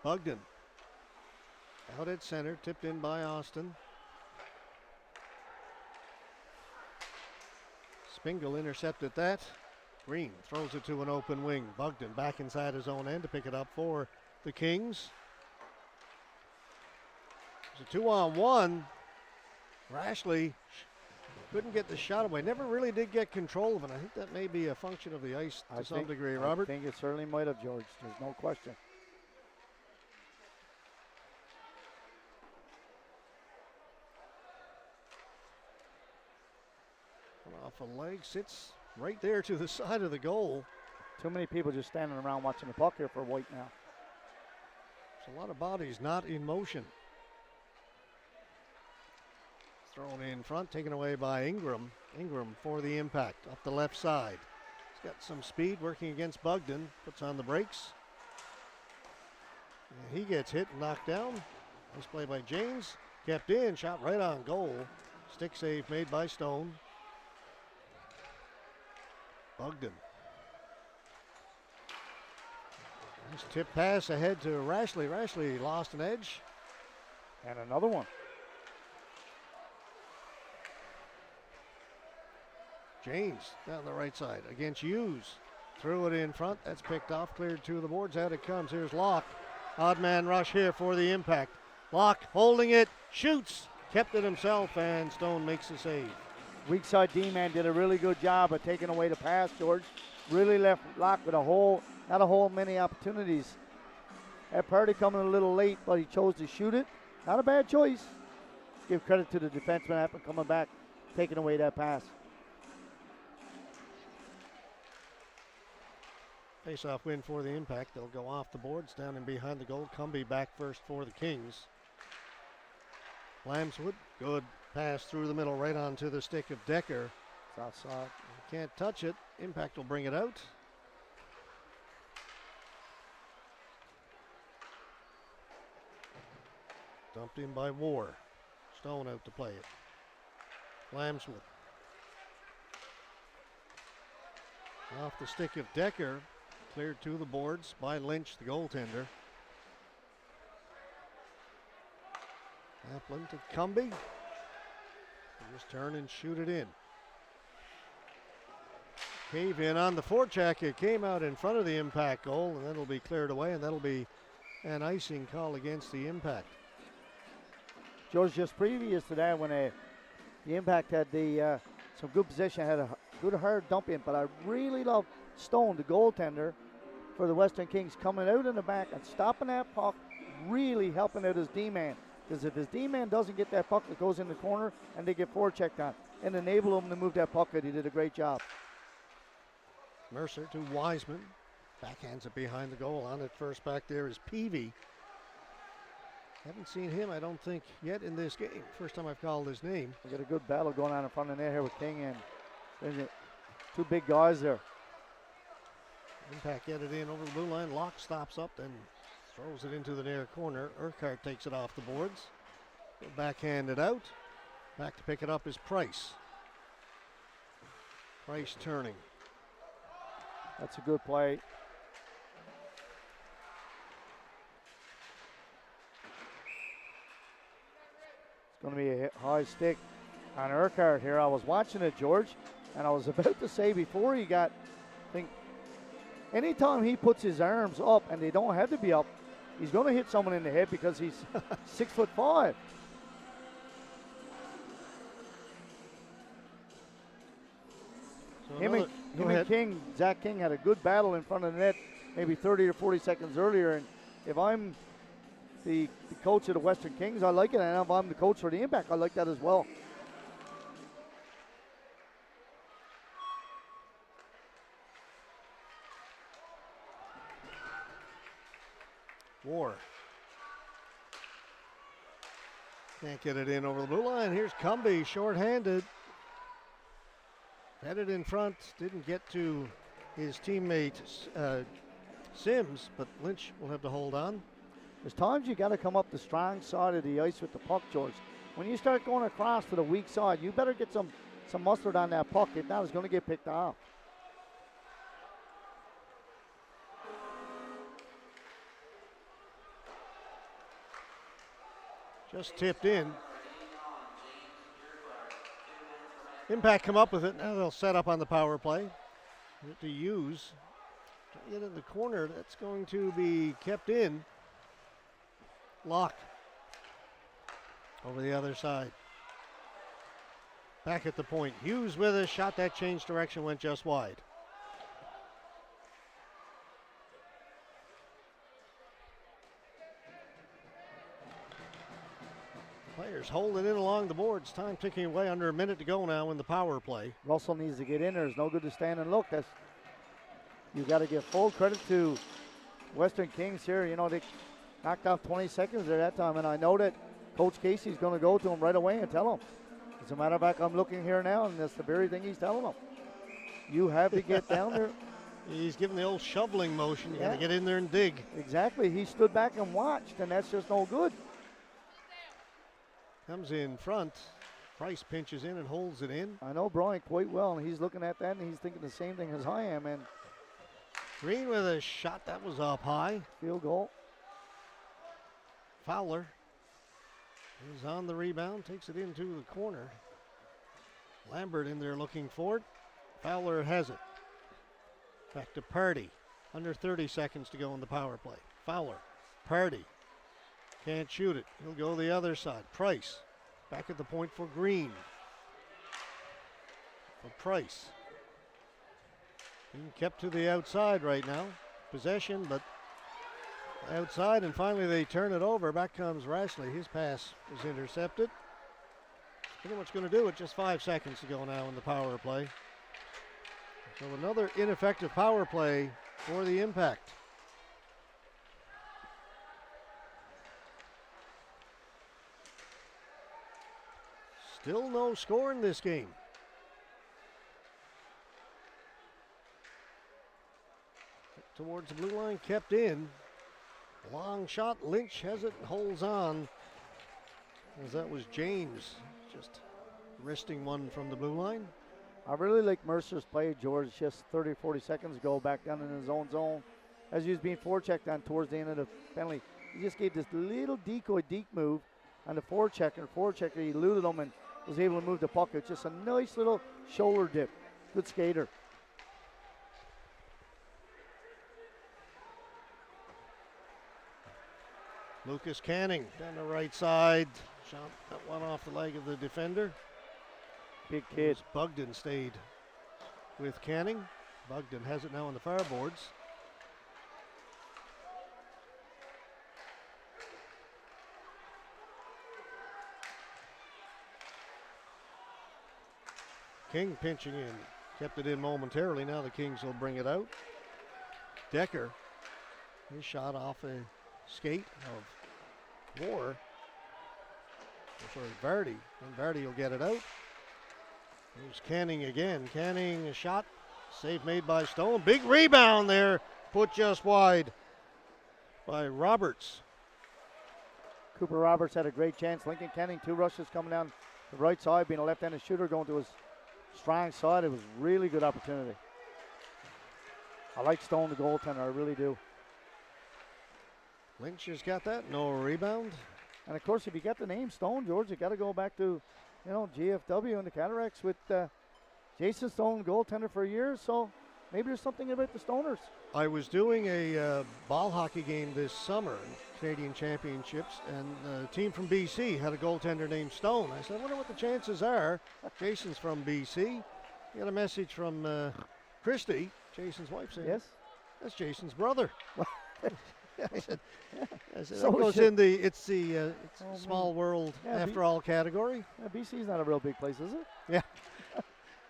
Bugden out at center, tipped in by Austin. Spingle intercepted that. Green throws it to an open wing. Bugden back inside his own end to pick it up for the Kings. It's a 2-on-1. Rashley couldn't get the shot away. Never really did get control of it. I think that may be a function of the ice to some degree, Robert. I think it certainly might have, George. There's no question. Off a leg, sits right there to the side of the goal. Too many people just standing around watching the puck here for White now. There's a lot of bodies not in motion. Thrown in front, taken away by Ingram. Ingram for the impact, up the left side. He's got some speed working against Bugden, puts on the brakes. And he gets hit and knocked down. Nice play by James, kept in, shot right on goal. Stick save made by Stone. Bugden. Nice tip pass ahead to Rashley. Rashley lost an edge. And another one. James down the right side against Hughes. Threw it in front. That's picked off. Cleared to the boards. Out it comes. Here's Locke. Odd man rush here for the impact. Locke holding it. Shoots. Kept it himself, and Stone makes the save. Weak side D-man did a really good job of taking away the pass, George. Really left Locke with many opportunities. That party coming a little late, but he chose to shoot it. Not a bad choice. Give credit to the defenseman after coming back, taking away that pass. Face-off win for the impact. They'll go off the boards down and behind the goal. Cumbie back first for the Kings. Lambswood, good pass through the middle right onto the stick of Decker. Outside. Can't touch it. Impact will bring it out. Dumped in by War. Stone out to play it. Lambswood. Off the stick of Decker. Cleared to the boards by Lynch, the goaltender. Applin to Cumbie. Just turn and shoot it in. Cave in on the forecheck. It came out in front of the impact goal, and that'll be cleared away, and that'll be an icing call against the impact. George, just previous to that, when the impact had some good position, had a good hard dump in, but I really love Stone, the goaltender for the Western Kings, coming out in the back and stopping that puck, really helping out his D-man. Because if his D-man doesn't get that puck, it goes in the corner and they get forechecked on and enable him to move that puck out. He did a great job. Mercer to Wiseman. Backhands it behind the goal. On it first back there is Peavy. Haven't seen him, I don't think, yet in this game. First time I've called his name. We got a good battle going on in front of the net here with King, and there's two big guys there. Impact get it in over the blue line. Locke stops up, then throws it into the near corner. Urquhart takes it off the boards. Backhand it out. Back to pick it up is Price. Price turning. That's a good play. It's going to be a high stick on Urquhart here. I was watching it, George, and I was about to say before he got, anytime he puts his arms up and they don't have to be up, he's going to hit someone in the head because he's 6'5". So Him and King, Zach King had a good battle in front of the net maybe 30 or 40 seconds earlier. And if I'm the coach of the Western Kings, I like it. And if I'm the coach for the Impact, I like that as well. War. Can't get it in over the blue line. Here's Cumby, shorthanded. Headed in front, didn't get to his teammate Sims, but Lynch will have to hold on. There's times you got to come up the strong side of the ice with the puck, George. When you start going across to the weak side, you better get some mustard on that puck. If not, it's going to get picked off. Just tipped in. Impact come up with it. Now they'll set up on the power play. To use. Try to get in the corner. That's going to be kept in. Locke. Over the other side. Back at the point. Hughes with a shot that changed direction, went just wide. Players holding in along the boards. Time ticking away, under a minute to go now in the power play. Russell needs to get in there. It's no good to stand and look. You got to give full credit to Western Kings here. You know, they knocked off 20 seconds there that time, and I know that Coach Casey's going to go to him right away and tell him. As a matter of fact, I'm looking here now, and that's the very thing he's telling him. You have to get down there. He's giving the old shoveling motion. You got to get in there and dig. Exactly. He stood back and watched, and that's just no good. Comes in front. Price pinches in and holds it in. I know Brian quite well, and he's looking at that, and he's thinking the same thing as I am. And Green with a shot that was up high. Field goal. Fowler is on the rebound, takes it into the corner. Lambert in there looking for it. Fowler has it. Back to Purdy. Under 30 seconds to go in the power play. Fowler. Purdy. Can't shoot it. He'll go the other side. Price. Back at the point for Green. For Price. Being kept to the outside right now. Possession, but outside, and finally they turn it over. Back comes Rashley. His pass was intercepted. Pretty much going to do it. Just 5 seconds to go now in the power play. So another ineffective power play for the Impact. Still no score in this game. Towards the blue line, kept in. Long shot, Lynch has it, holds on. As that was James just wristing one from the blue line. I really like Mercer's play, George, just 30, 40 seconds ago, back down in his own zone. As he was being forechecked on towards the end of the penalty, he just gave this little decoy deep move on the forechecker. Forechecker, he eluded him and was able to move the puck. It's just a nice little shoulder dip. Good skater. Lucas Canning down the right side. Shot that one off the leg of the defender. Big kid. Bugden stayed with Canning. Bugden has it now on the far boards. King pinching in. Kept it in momentarily. Now the Kings will bring it out. Decker. His shot off a skate of War. Sorry, Vardy. And Vardy will get it out. Here's Canning again. Canning, a shot Save made by Stone. Big rebound there. Put just wide by Roberts. Cooper Roberts had a great chance. Lincoln Canning, 2 rushes coming down the right side, being a left-handed shooter, going to his strong side. It was really good opportunity. I like Stone, the goaltender. I really do. Lynch has got that. No rebound. And, of course, if you get the name Stone, George, you got to go back to, GFW and the Cataracts with Jason Stone, goaltender for a year. So maybe there's something about the Stoners. I was doing a ball hockey game this summer, Canadian Championships, and a team from BC had a goaltender named Stone. I said, I wonder what the chances are. Jason's from BC. He got a message from Christy, Jason's wife, saying, Yes. That's Jason's brother. I said, So that goes should- in the, it's Oh, small world Yeah, after all category. BC's not a real big place, is it?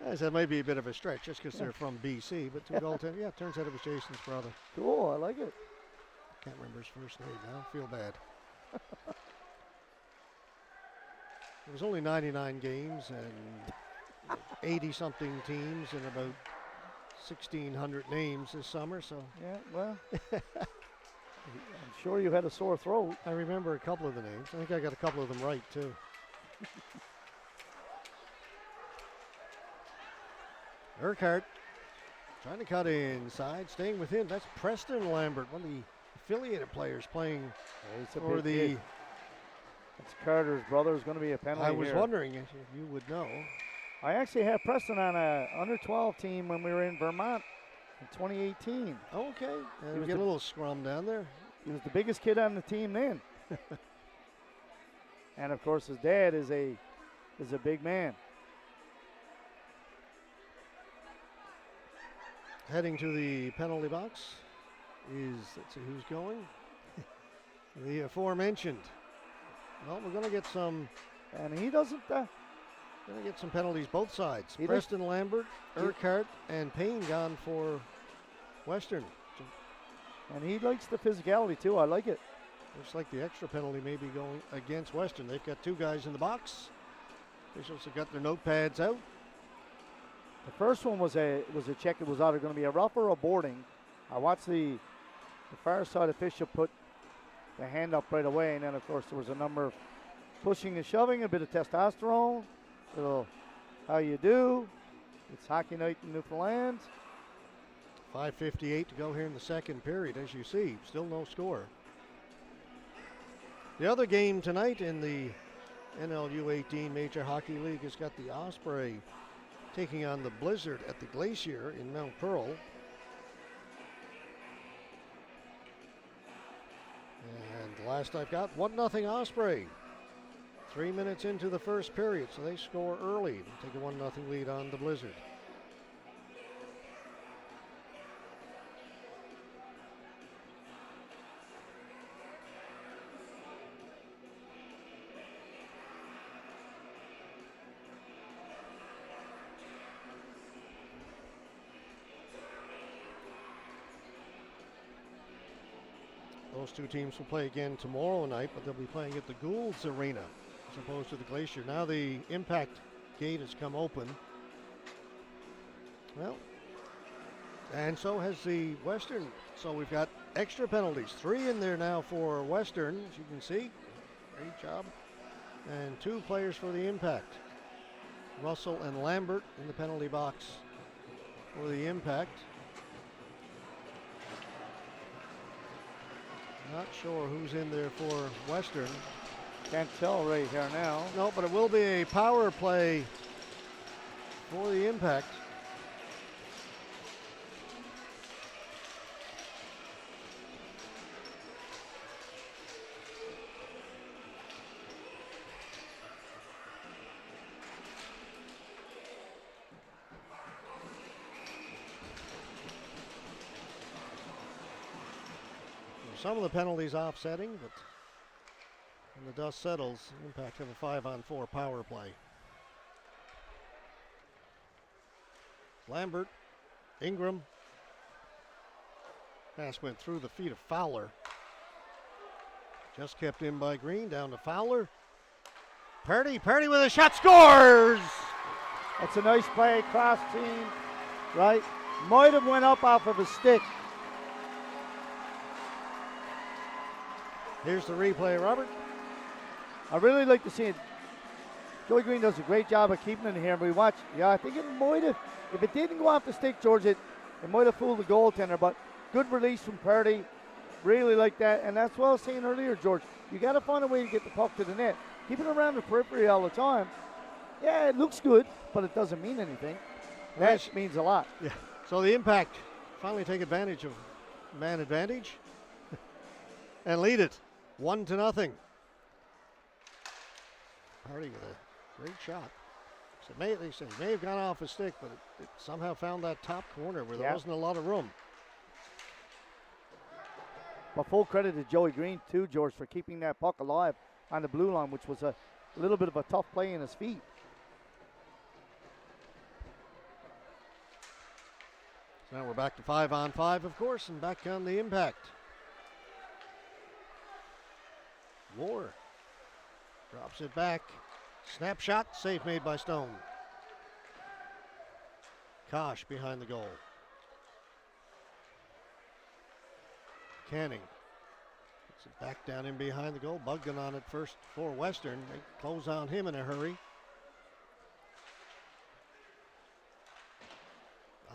I said, maybe a bit of a stretch just because they're from BC, but two goaltenders. Yeah, it turns out it was Jason's brother. Cool, I like it. Can't remember his first name now. Feel bad. There was only 99 games and 80-something teams and about 1,600 names this summer, so Yeah, well, I'm sure you had a sore throat. I remember a couple of the names. I think I got a couple of them right, too. Urquhart trying to cut inside, staying within. That's Preston Lambert, one of the affiliated players playing He's a for big the. kid. It's Carter's brother. Is going to be a penalty I was here. wondering if you would know. I actually had Preston on a under 12 team when we were in Vermont in 2018. Okay, He we was get the- a little scrum down there. He was the biggest kid on the team then. And of course, his dad is a big man. Heading to the penalty box is, let's see who's going. The aforementioned. Well, we're going to get some. And he doesn't. Going to get some penalties both sides. He does- Preston Lambert, Urquhart, and Payne gone for Western. And he likes the physicality too. I like it. Looks like the extra penalty may be going against Western. They've got 2 guys in the box. Officials have got their notepads out. The first one was a check. It was either going to be a rough or a boarding. I watched the far side official put the hand up right away, and then of course there was a number of pushing and shoving, a bit of testosterone, a little how you do. It's hockey night in Newfoundland. 5:58 to go here in the second period, as you see. Still no score. The other game tonight in the NLU 18 Major Hockey League has got the Osprey taking on the Blizzard at the Glacier in Mount Pearl. And last I've got, 1-0 Osprey. 3 minutes into the first period, so they score early to take a 1-0 lead on the Blizzard. Those 2 teams will play again tomorrow night, but they'll be playing at the Goulds Arena as opposed to the Glacier. Now the impact gate has come open. Well, and so has the Western. So we've got extra penalties. 3 in there now for Western, as you can see. Great job. And 2 players for the impact. Russell and Lambert in the penalty box for the impact. Not sure who's in there for Western. Can't tell right here now. No, but it will be a power play for the impact. Some of the penalties offsetting, but when the dust settles, Impact have a 5-on-4 power play. Lambert, Ingram. Pass went through the feet of Fowler. Just kept in by Green, down to Fowler. Purdy with a shot, scores! That's a nice play, cross team, right? Might have went up off of a stick. Here's the replay, Robert. I really like to see it. Joey Green does a great job of keeping it here. We watch. Yeah, I think it might have. If it didn't go off the stick, George, it might have fooled the goaltender. But good release from Purdy. Really like that. And that's what I was saying earlier, George. You got to find a way to get the puck to the net. Keep it around the periphery all the time. Yeah, it looks good, but it doesn't mean anything. That Yes. means a lot. Yeah. So the Impact finally take advantage of man advantage and lead it 1-0. Hardy with a great shot. So they say it may have gone off his stick, but it somehow found that top corner where there wasn't a lot of room. But full credit to Joey Green, too, George, for keeping that puck alive on the blue line, which was a little bit of a tough play in his feet. So now we're back to 5-on-5, of course, and back on the Impact. War drops it back. Snapshot, save made by Stone. Kosh behind the goal. Canning puts it back down in behind the goal. Bugden on it first for Western. They close on him in a hurry.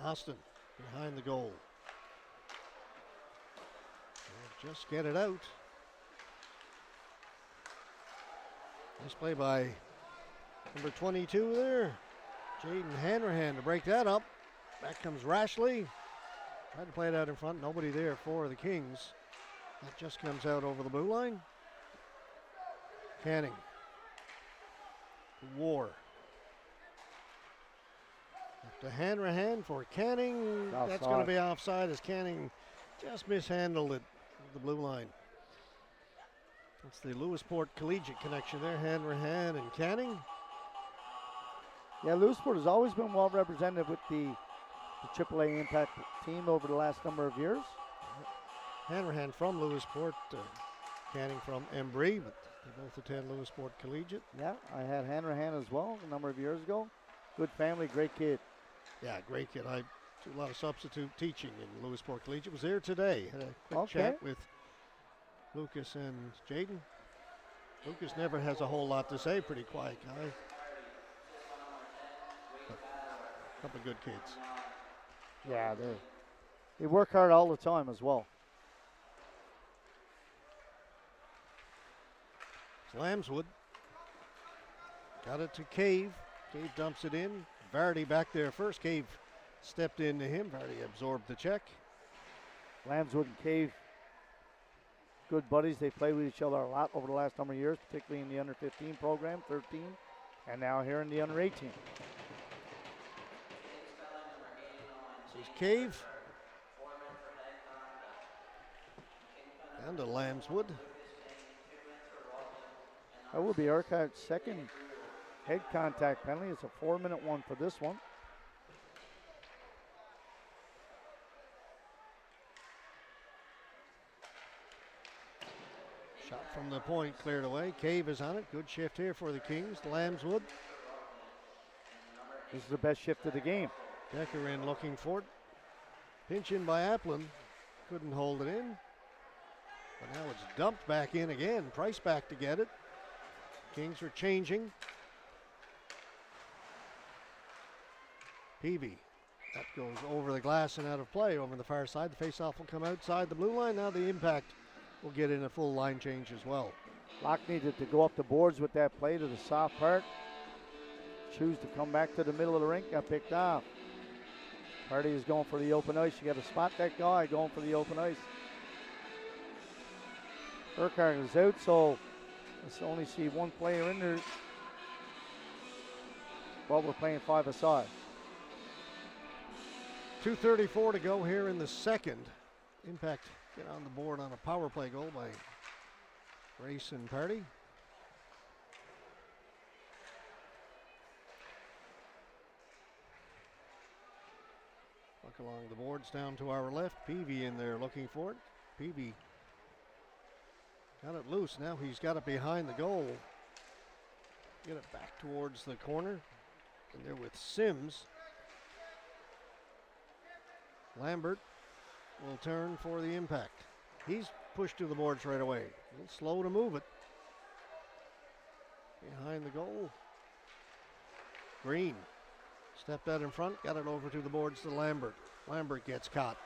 Austin behind the goal. They'll just get it out. Nice play by number 22 there. Jaden Hanrahan to break that up. Back comes Rashley. Tried to play it out in front. Nobody there for the Kings. That just comes out over the blue line. Canning. War. Up to Hanrahan for Canning. Offside. That's going to be offside as Canning just mishandled it at the blue line. That's the Lewisport Collegiate connection there, Hanrahan and Canning. Yeah, Lewisport has always been well represented with the AAA Impact team over the last number of years. Hanrahan from Lewisport, Canning from Embry, but they both attend Lewisport Collegiate. Yeah, I had Hanrahan as well a number of years ago. Good family, great kid. Yeah, great kid. I do a lot of substitute teaching in Lewisport Collegiate. Was there today. Had a quick chat with Lucas and Jaden. Lucas never has a whole lot to say. Pretty quiet guy. But a couple of good kids. Yeah, they work hard all the time as well. Lambswood got it to Cave. Cave dumps it in. Vardy back there first. Cave stepped into him. Vardy absorbed the check. Lambswood and Cave, good buddies. They play with each other a lot over the last number of years, particularly in the under 15 program, 13, and now here in the under 18. This is Cave. Down to Lambswood. That will be Urquhart's second head contact penalty. It's a 4-minute one for this one. Shot from the point cleared away. Cave is on it. Good shift here for the Kings. Lambswood. This is the best shift of the game. Decker in looking for it. Pinch in by Applin. Couldn't hold it in. But now it's dumped back in again. Price back to get it. Kings are changing. Peavy. That goes over the glass and out of play over the far side. The faceoff will come outside the blue line. Now the Impact will get in a full line change as well. Locke needed to go up the boards with that play to the soft part. Choose to come back to the middle of the rink. Got picked off. Party is going for the open ice. You got to spot that guy going for the open ice. Urquhart is out, so let's only see one player in there. Well, we're playing 5-a-side. 2:34 to go here in the second. Impact get on the board on a power play goal by Grace and Party. Look along the boards down to our left. Peavy in there looking for it. Peavy got it loose. Now he's got it behind the goal. Get it back towards the corner. And there with Sims. Lambert will turn for the impact. He's pushed to the boards right away. A little slow to move it. Behind the goal. Green stepped out in front, got it over to the boards to Lambert. Lambert gets caught.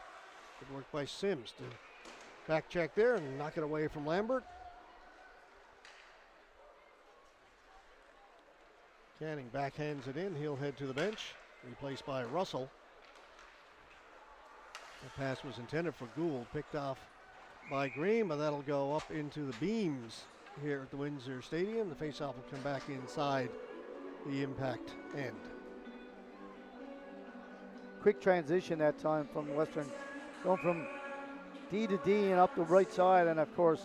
Good work by Sims to back check there and knock it away from Lambert. Canning backhands it in. He'll head to the bench. Replaced by Russell. The pass was intended for Gould. Picked off by Green, but that'll go up into the beams here at the Windsor Stadium. The faceoff will come back inside the impact end. Quick transition that time from Western, going from D to D and up the right side. And of course,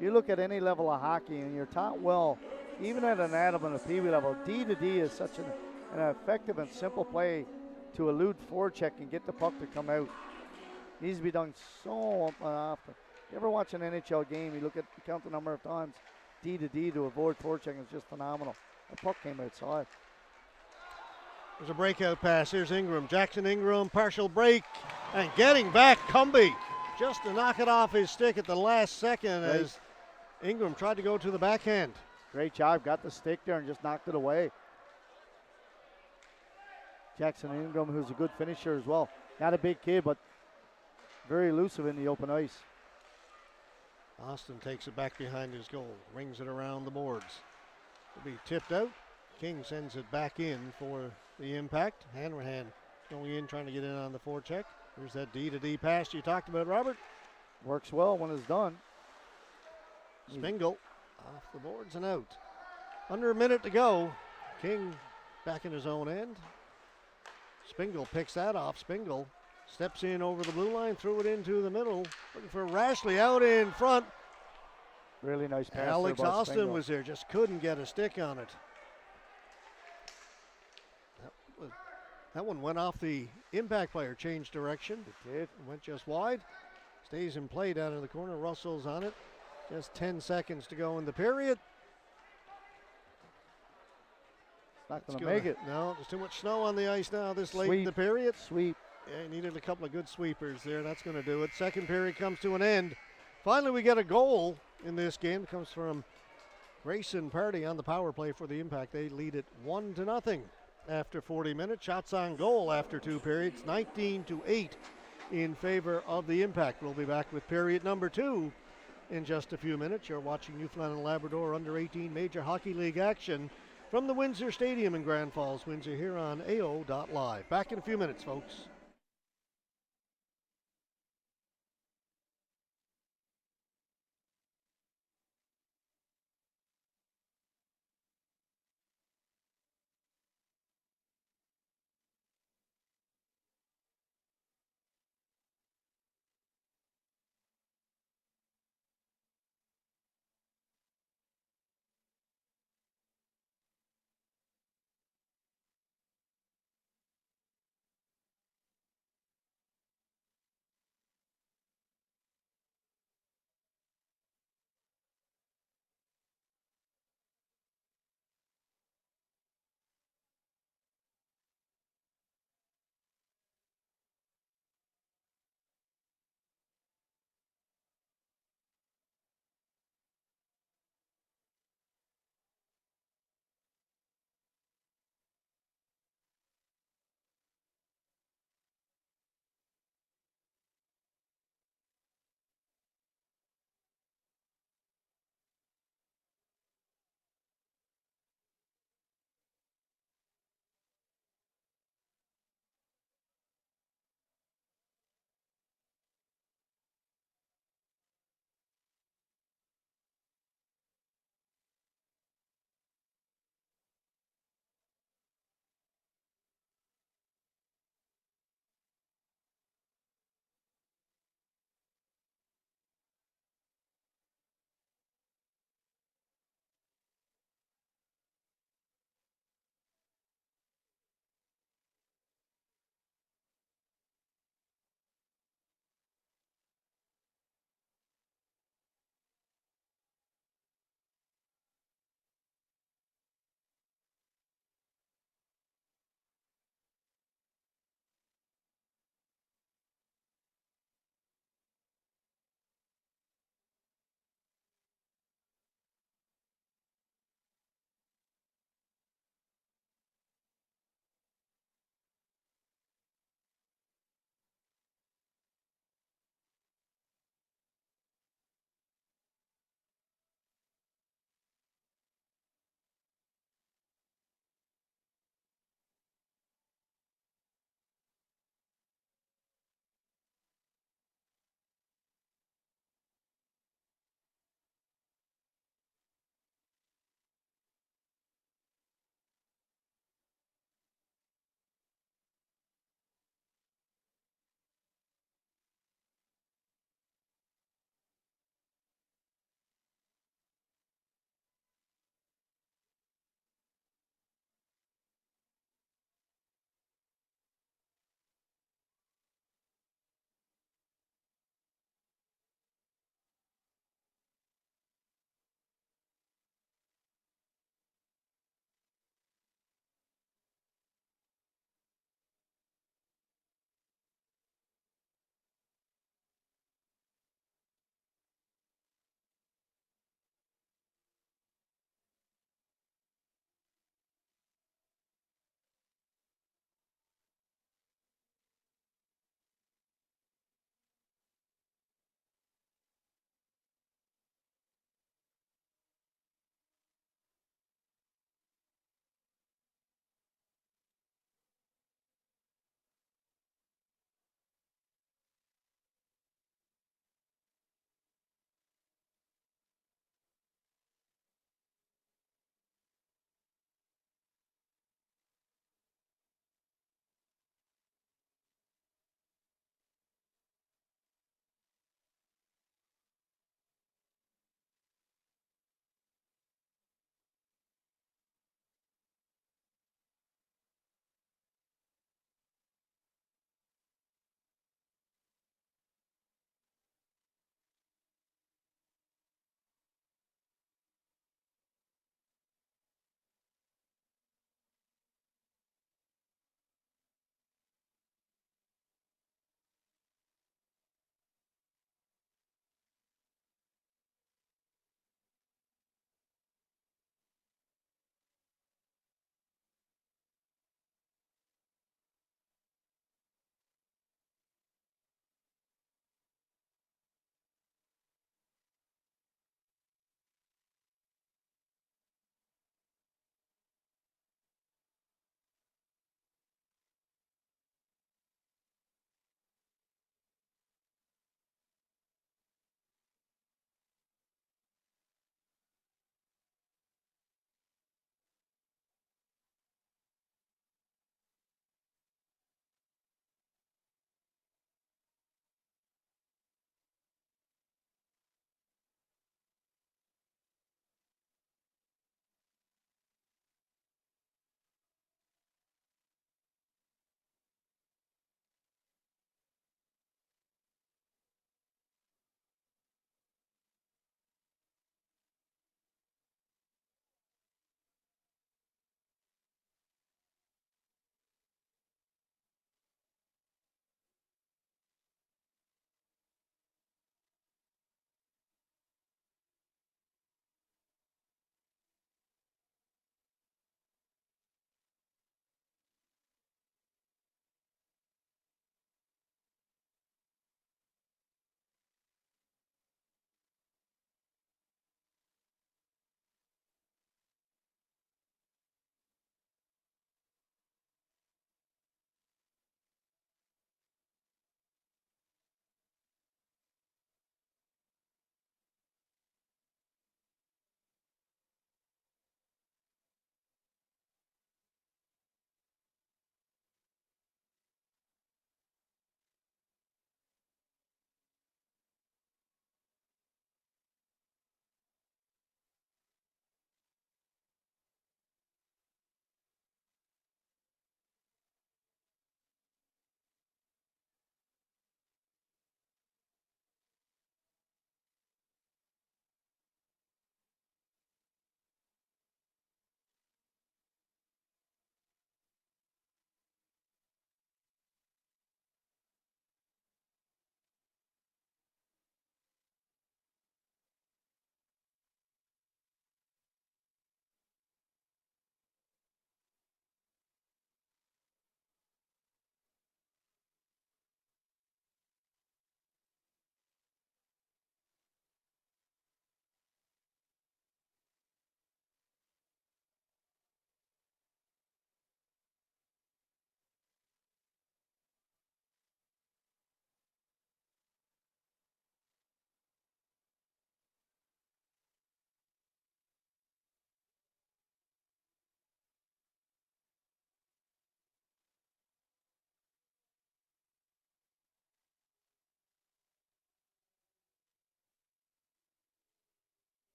you look at any level of hockey and you're taught well, even at an Adam and a Pee Wee level, D to D is such an effective and simple play to elude forecheck and get the puck to come out. Needs to be done so often. You ever watch an NHL game, you look at, you count the number of times D to D to avoid forechecking, it's just phenomenal. The puck came outside. There's a breakout pass. Here's Ingram. Jackson Ingram, partial break, and getting back Cumby just to knock it off his stick at the last second as Ingram tried to go to the backhand. Great job, got the stick there and just knocked it away. Jackson Ingram, who's a good finisher as well. Not a big kid, but very elusive in the open ice. Austin takes it back behind his goal, rings it around the boards. It'll be tipped out. King sends it back in for the impact. Hanrahan going in, trying to get in on the forecheck. There's that D to D pass you talked about, Robert. Works well when it's done. Spingle off the boards and out. Under a minute to go. King back in his own end. Spingle picks that off. Spingle steps in over the blue line, threw it into the middle. Looking for Rashley out in front. Really nice pass. Alex there by Austin Spingle. was there, just couldn't get a stick on it. That one went off the impact player, changed direction. It did. Went just wide. Stays in play down in the corner. Russell's on it. Just 10 seconds to go in the period. Not going to make it. No, there's too much snow on the ice now this late in Sweep. the period. Sweep. Yeah, he needed a couple of good sweepers there. That's going to do it. Second period comes to an end. Finally, we get a goal in this game. It comes from Grayson Party on the power play for the Impact. They lead it 1-0 after 40 minutes. Shots on goal after 2 periods, 19-8 in favor of the Impact. We'll be back with period number 2 in just a few minutes. You're watching Newfoundland and Labrador under 18 Major Hockey League action from the Windsor Stadium in Grand Falls, Windsor, here on AO.live. Back in a few minutes, folks.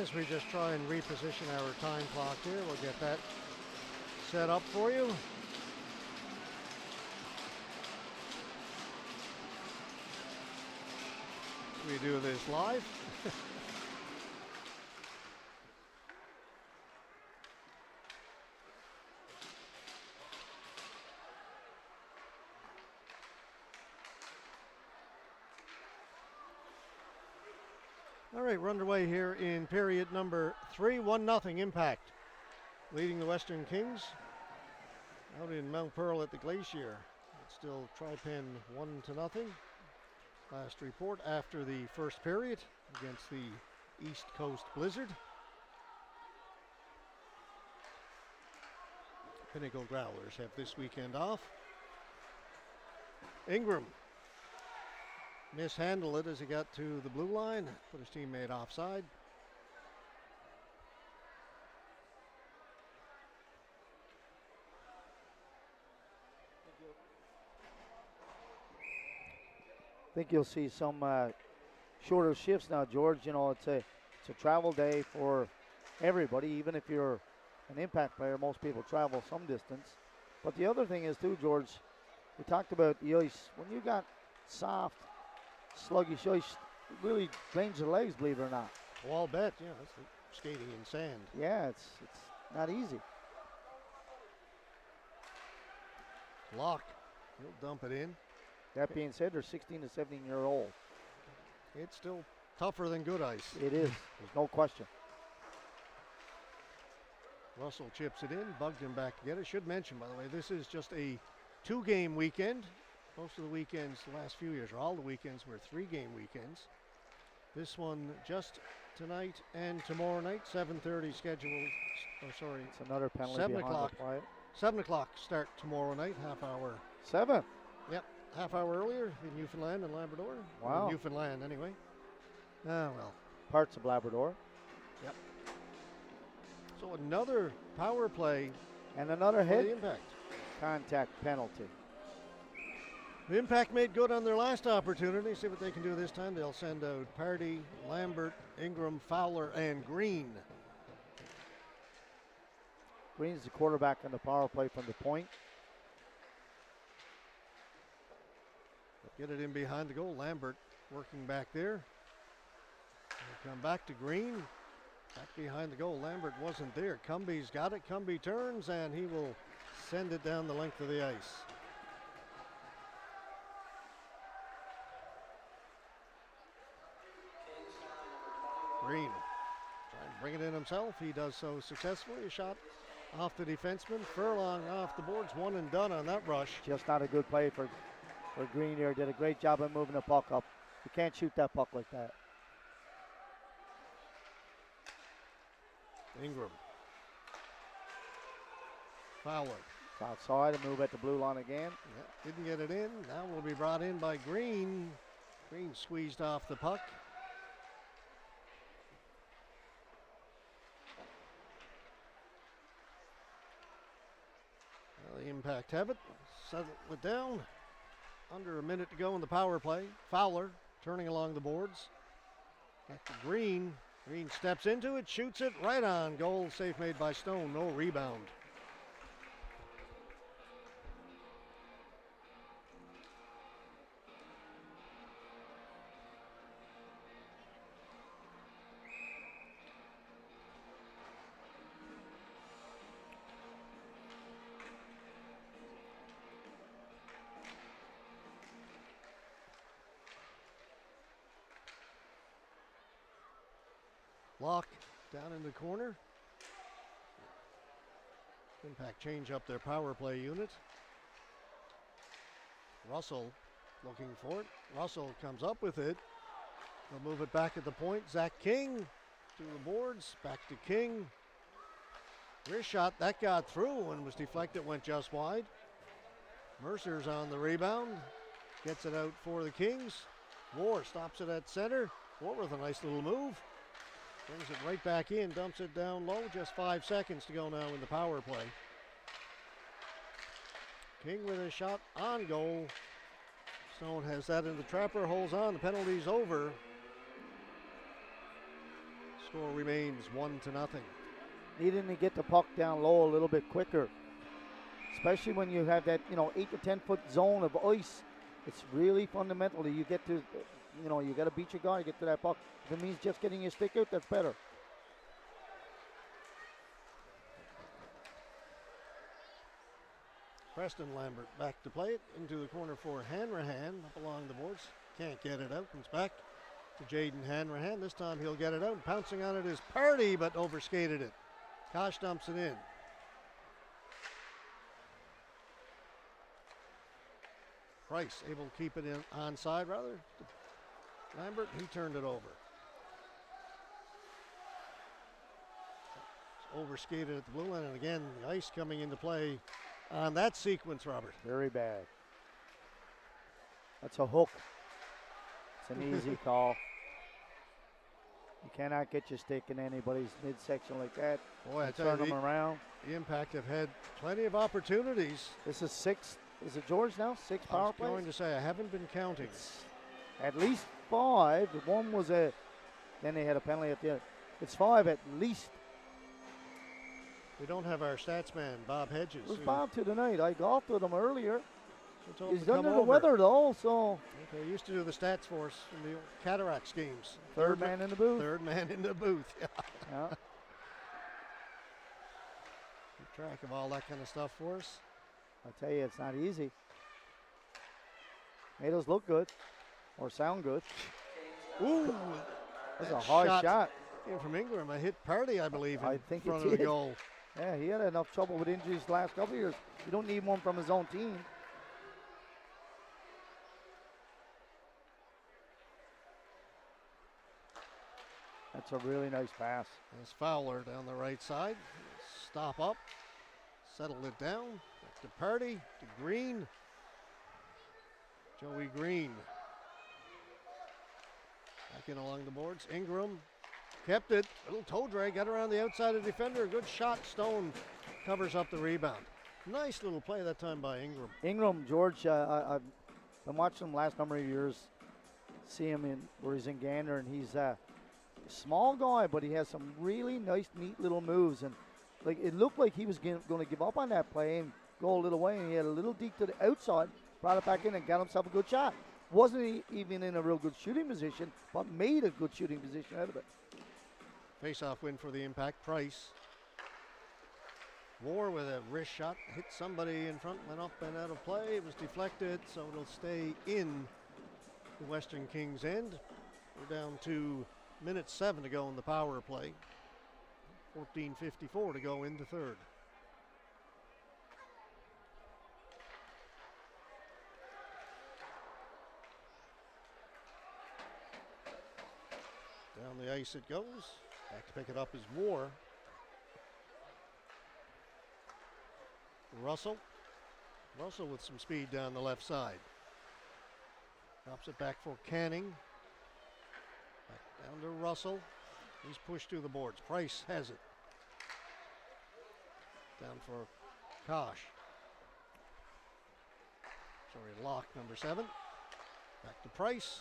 as we just try and reposition our time clock here, we'll get that set up for you. We do this live. All right, we're underway here in period number 3. 1-0 Impact, leading the Western Kings out in Mount Pearl at the Glacier. It's still Tri-Pen 1-0. Last report after the first period against the East Coast Blizzard. Pinnacle Growlers have this weekend off. Ingram mishandled it as he got to the blue line, put his teammate offside. I think you'll see some shorter shifts now, George. You know, it's a travel day for everybody. Even if you're an Impact player, most people travel some distance. But the other thing is too, George, we talked about the ice. When you got soft, sluggish ice, it really drains your legs, believe it or not. Well, I'll bet, yeah, it's like skating in sand. Yeah, it's not easy. Locke, he'll dump it in. That being said, they're 16 to 17-year-old. It's still tougher than good ice. It is. There's no question. Russell chips it in, bugged him back to get it. Should mention, by the way, this is just a 2-game weekend. Most of the weekends the last few years, or all the weekends, were 3-game weekends. This one just tonight and tomorrow night, 7:30 scheduled. Oh, sorry. It's another penalty 7 behind o'clock. the play. 7 o'clock start tomorrow night, half hour. 7? Yep, half hour earlier in Newfoundland and Labrador. Wow. Or Newfoundland, anyway. Ah, well. Parts of Labrador. Yep. So another power play And another for the hit. Impact. Contact penalty. The Impact made good on their last opportunity. See what they can do this time. They'll send out Pardy, Lambert, Ingram, Fowler, and Green. Green's the quarterback on the power play from the point. Get it in behind the goal. Lambert working back there. They come back to Green. Back behind the goal. Lambert wasn't there. Cumby's got it. Cumby turns, and he will send it down the length of the ice. Green trying to bring it in himself. He does so successfully. A shot off the defenseman. Furlong off the boards. One and done on that rush. Just not a good play for Green here. Did a great job of moving the puck up. You can't shoot that puck like that. Ingram. Fowler. Outside and move at the blue line again. Yeah, didn't get it in. Now will be brought in by Green. Green squeezed off the puck. Well, the Impact have it. Settle it down. Under a minute to go in the power play. Fowler turning along the boards. Back to Green. Green steps into it, shoots it right on goal. Save made by Stone. No rebound. Locke down in the corner. Impact change up their power play unit. Russell looking for it. Russell comes up with it. They'll move it back at the point. Zach King to the boards. Back to King. Wrist shot. That got through and was deflected. Went just wide. Mercer's on the rebound. Gets it out for the Kings. War stops it at center. War with a nice little move. Brings it right back in, dumps it down low. Just 5 seconds to go now in the power play. King with a shot on goal. Stone has that in the trapper, holds on. The penalty's over. Score remains 1-0. Needing to get the puck down low a little bit quicker, especially when you have that 8 to 10 foot zone of ice. It's really fundamental that you get to, you got to beat your guy to get to that puck. If it means just getting your stick out, that's better. Preston Lambert back to play it into the corner for Hanrahan up along the boards. Can't get it out. Comes back to Jaden Hanrahan. This time he'll get it out. Pouncing on it is Party, but overskated it. Kosh dumps it in. Price able to keep it in onside rather. Lambert, he turned it over. Overskated at the blue line, and again the ice coming into play on that sequence, Robert. Very bad. That's a hook. It's an easy call. You cannot get your stick in anybody's midsection like that. Boy, I tell turn you, them around. The Impact have had plenty of opportunities. This is 6. Is it George now? 6 power plays? I was going to say, I haven't been counting. It's at least 5. The one was then they had a penalty at the end. It's 5 at least. We don't have our stats man, Bob Hedges. It was Bob to tonight. I golfed with him earlier. Told him He's to come under the over. weather though, so. Okay, used to do the stats for us in the Cataracts games. Third man in the booth. Third man in the booth. Yeah. Yeah. Keep track of all that kind of stuff for us. I'll tell you, it's not easy. Made us look good or sound good. Ooh, That's a hard shot. Came from Ingram. I hit Party, I believe, in I think it front of the did. goal. Yeah, he had enough trouble with injuries the last couple of years. You don't need one from his own team. That's a really nice pass. There's Fowler down the right side. Stop up. Settle it down. Back to Party. To Green. Joey Green. Back in along the boards. Ingram kept it. Little toe drag. Got around the outside of the defender. Good shot. Stone covers up the rebound. Nice little play that time by Ingram. Ingram, George, I've been watching him last number of years. See him where he's in Gander, and he's a small guy, but he has some really nice, neat little moves. And like it looked like he was going to give up on that play and go a little way, and he had a little deep to the outside, brought it back in, and got himself a good shot. Wasn't even in a real good shooting position, but made a good shooting position out of it. Face-off win for the Impact. Price. War with a wrist shot. Hit somebody in front, went up and out of play. It was deflected, so it'll stay in the Western Kings end. We're down to minute 7 to go in the power play. 14:54 to go in the third. Down the ice it goes. Back to pick it up is War. Russell. Russell with some speed down the left side. Drops it back for Canning. Back down to Russell. He's pushed to the boards. Price has it. Down for Kosh. Sorry, Locke, number 7. Back to Price.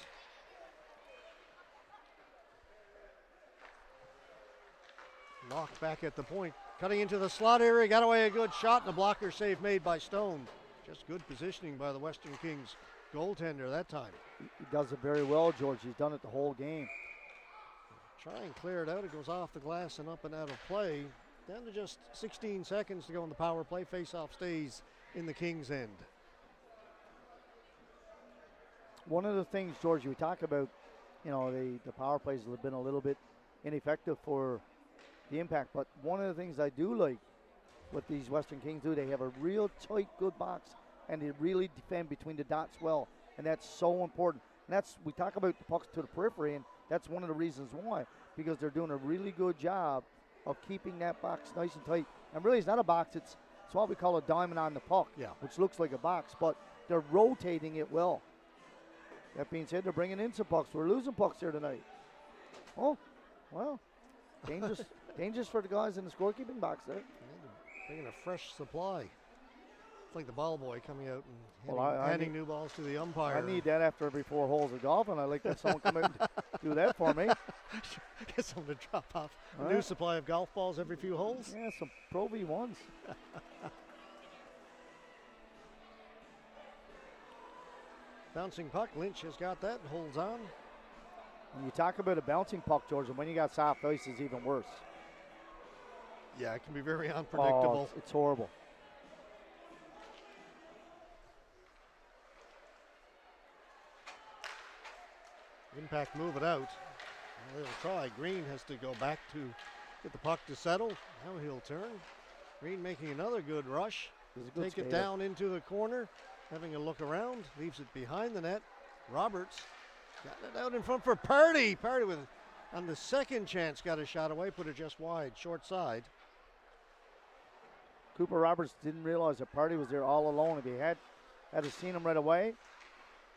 Locke back at the point. Cutting into the slot area. Got away a good shot and a blocker save made by Stone. Just good positioning by the Western Kings goaltender that time. He does it very well, George. He's done it the whole game. Try and clear it out. It goes off the glass and up and out of play. Down to just 16 seconds to go in the power play. Face-off stays in the Kings' end. One of the things, George, we talk about, the power plays have been a little bit ineffective for the Impact, but one of the things I do like what these Western Kings do, they have a real tight, good box, and they really defend between the dots well, and that's so important. And we talk about the pucks to the periphery, and that's one of the reasons why, because they're doing a really good job of keeping that box nice and tight. And really, it's not a box, it's what we call a diamond on the puck, which looks like a box, but they're rotating it well. That being said, they're bringing in some pucks. We're losing pucks here tonight. Oh, well, dangerous for the guys in the scorekeeping box there. Bringing a fresh supply. It's like the ball boy coming out and Well, handing new balls to the umpire. I need that after every 4 holes of golf, and I like that someone come out and do that for me. Get someone to drop off a All new right. supply of golf balls every few holes. Yeah, some Pro V1s. Bouncing puck. Lynch has got that and holds on. When you talk about a bouncing puck, George, and when you got soft ice, it's even worse. Yeah, it can be very unpredictable. Oh, it's horrible. Impact move it out. Well, they'll try. Green has to go back to get the puck to settle. Now he'll turn. Green making another good rush. He's a good Take it skater. down into the corner. Having a look around. Leaves it behind the net. Roberts got it out in front for Party. Party with, on the second chance, got a shot away. Put it just wide. Short side. Cooper Roberts didn't realize the party was there all alone. If he had seen him right away,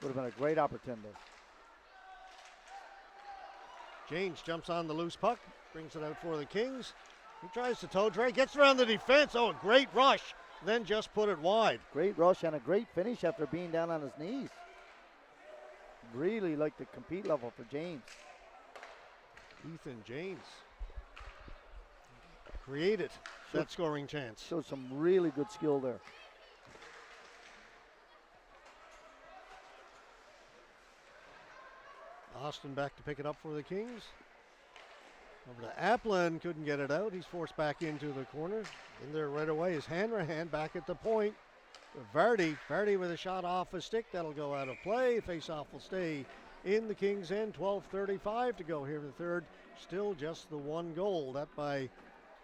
would have been a great opportunity. James jumps on the loose puck. Brings it out for the Kings. He tries to toe drag. Gets around the defense. Oh, a great rush. Then just put it wide. Great rush and a great finish after being down on his knees. Really like the compete level for James. Ethan James created that scoring chance. Showed some really good skill there. Austin back to pick it up for the Kings. Over to Applin, couldn't get it out. He's forced back into the corner. In there right away is Hanrahan back at the point. Vardy with a shot off a stick. That'll go out of play. Face-off will stay in the Kings' end. 12:35 to go here in the third. Still just the one goal. That by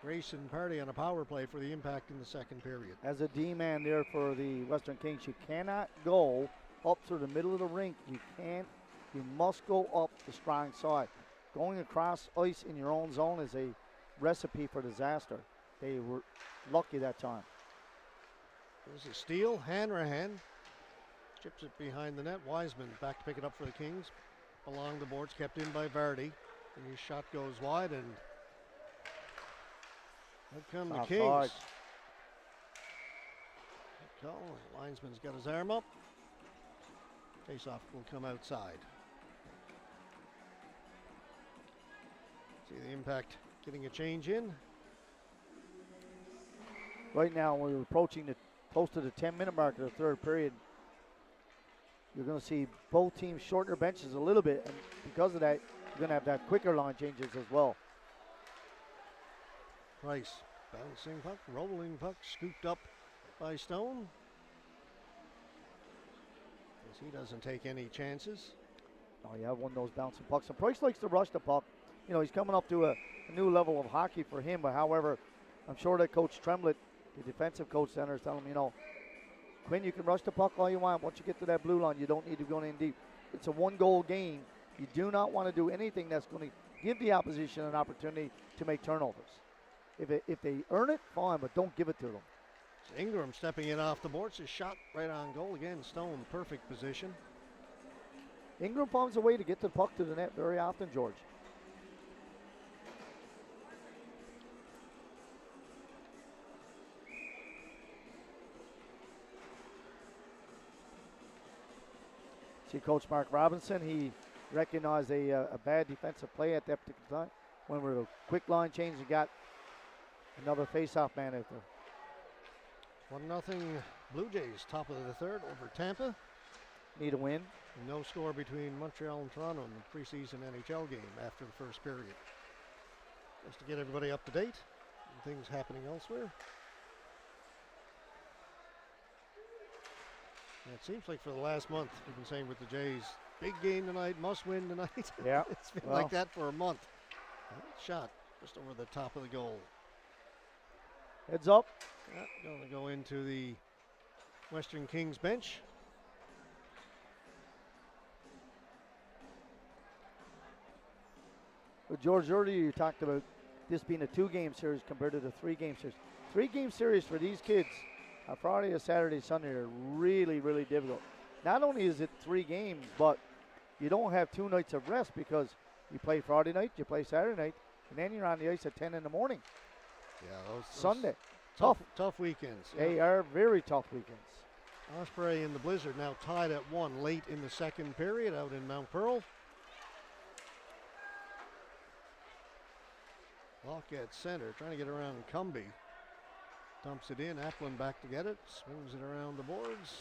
Grayson Party on a power play for the Impact in the second period. As a D-man there for the Western Kings, you cannot go up through the middle of the rink. You must go up the strong side. Going across ice in your own zone is a recipe for disaster. They were lucky that time. There's a steal. Hanrahan chips it behind the net. Wiseman back to pick it up for the Kings. Along the boards, kept in by Vardy. And his shot goes wide, and out come the Kings. Offside. Good call. Linesman's got his arm up. Face-off will come outside. See the Impact getting a change in. Right now, we're approaching close to the 10-minute mark of the third period. You're going to see both teams shorten their benches a little bit, and because of that, you're going to have that quicker line changes as well. Price, bouncing puck, rolling puck, scooped up by Stone. As he doesn't take any chances. Oh, you have one of those bouncing pucks. And Price likes to rush the puck. You know, he's coming up to a new level of hockey for him. But however, I'm sure that Coach Tremblett, the defensive coach center, is telling him, you know, Quinn, you can rush the puck all you want. Once you get to that blue line, you don't need to go in deep. It's a one-goal game. You do not want to do anything that's going to give the opposition an opportunity to make turnovers. If they earn it, fine, but don't give it to them. It's Ingram stepping in off the boards. His shot right on goal again. Stone, perfect position. Ingram finds a way to get the puck to the net very often, George. See Coach Mark Robinson, he recognized a bad defensive play at that particular time. When we're a quick line change, he got another face-off man out there. 1-0 Blue Jays, top of the third over Tampa. Need a win. No score between Montreal and Toronto in the preseason NHL game after the first period. Just to get everybody up to date and things happening elsewhere. And it seems like for the last month, we've been saying with the Jays, big game tonight, must win tonight. Yeah. It's been like that for a month. Shot just over the top of the goal. Heads up. Going to go into the Western Kings bench. Well, George, earlier you talked about this being a 2-game series compared to the 3-game series. 3-game series for these kids, Friday, Saturday, Sunday, are really, really difficult. Not only is it 3 games, but you don't have 2 nights of rest because you play Friday night, you play Saturday night, and then you're on the ice at 10 in the morning. Yeah, those Sunday. tough weekends. They are very tough weekends. Osprey and the Blizzard now tied at 1 late in the second period out in Mount Pearl. Locke at center, trying to get around Cumby. Dumps it in. Applin back to get it. Swings it around the boards.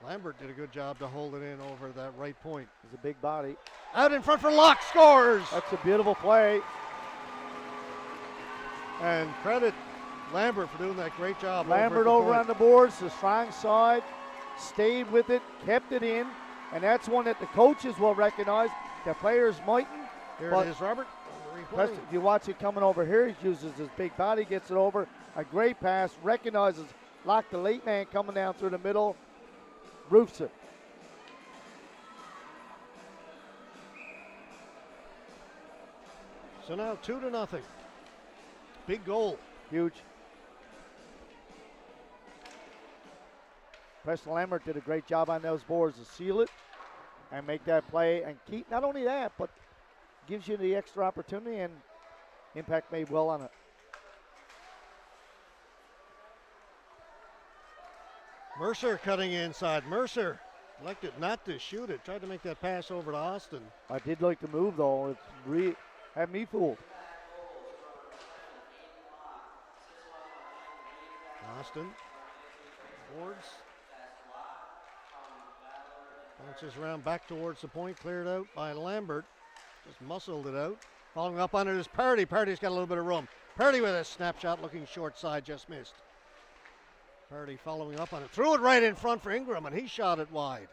Lambert did a good job to hold it in over that right point. He's a big body. Out in front for Locke. Scores! That's a beautiful play. And credit Lambert for doing that great job. Lambert over on the boards, the strong side, stayed with it, kept it in, and that's one that the coaches will recognize. The players mightn't. Here it is, Robert. If you watch it coming over here, he uses his big body, gets it over. A great pass, recognizes Locke, the late man coming down through the middle, roofs it. So now 2-0. Big goal. Huge. Preston Lambert did a great job on those boards to seal it and make that play and keep, not only that, but gives you the extra opportunity, and Impact made well on it. Mercer cutting inside. Mercer elected not to shoot it. Tried to make that pass over to Austin. I did like the move, though. It's had me fooled. Austin. Boards. Bounces around back towards the point. Cleared out by Lambert. Just muscled it out. Following up on it is Parody. Parody's got a little bit of room. Parody with a snapshot looking short side. Just missed. Parody following up on it. Threw it right in front for Ingram, and he shot it wide.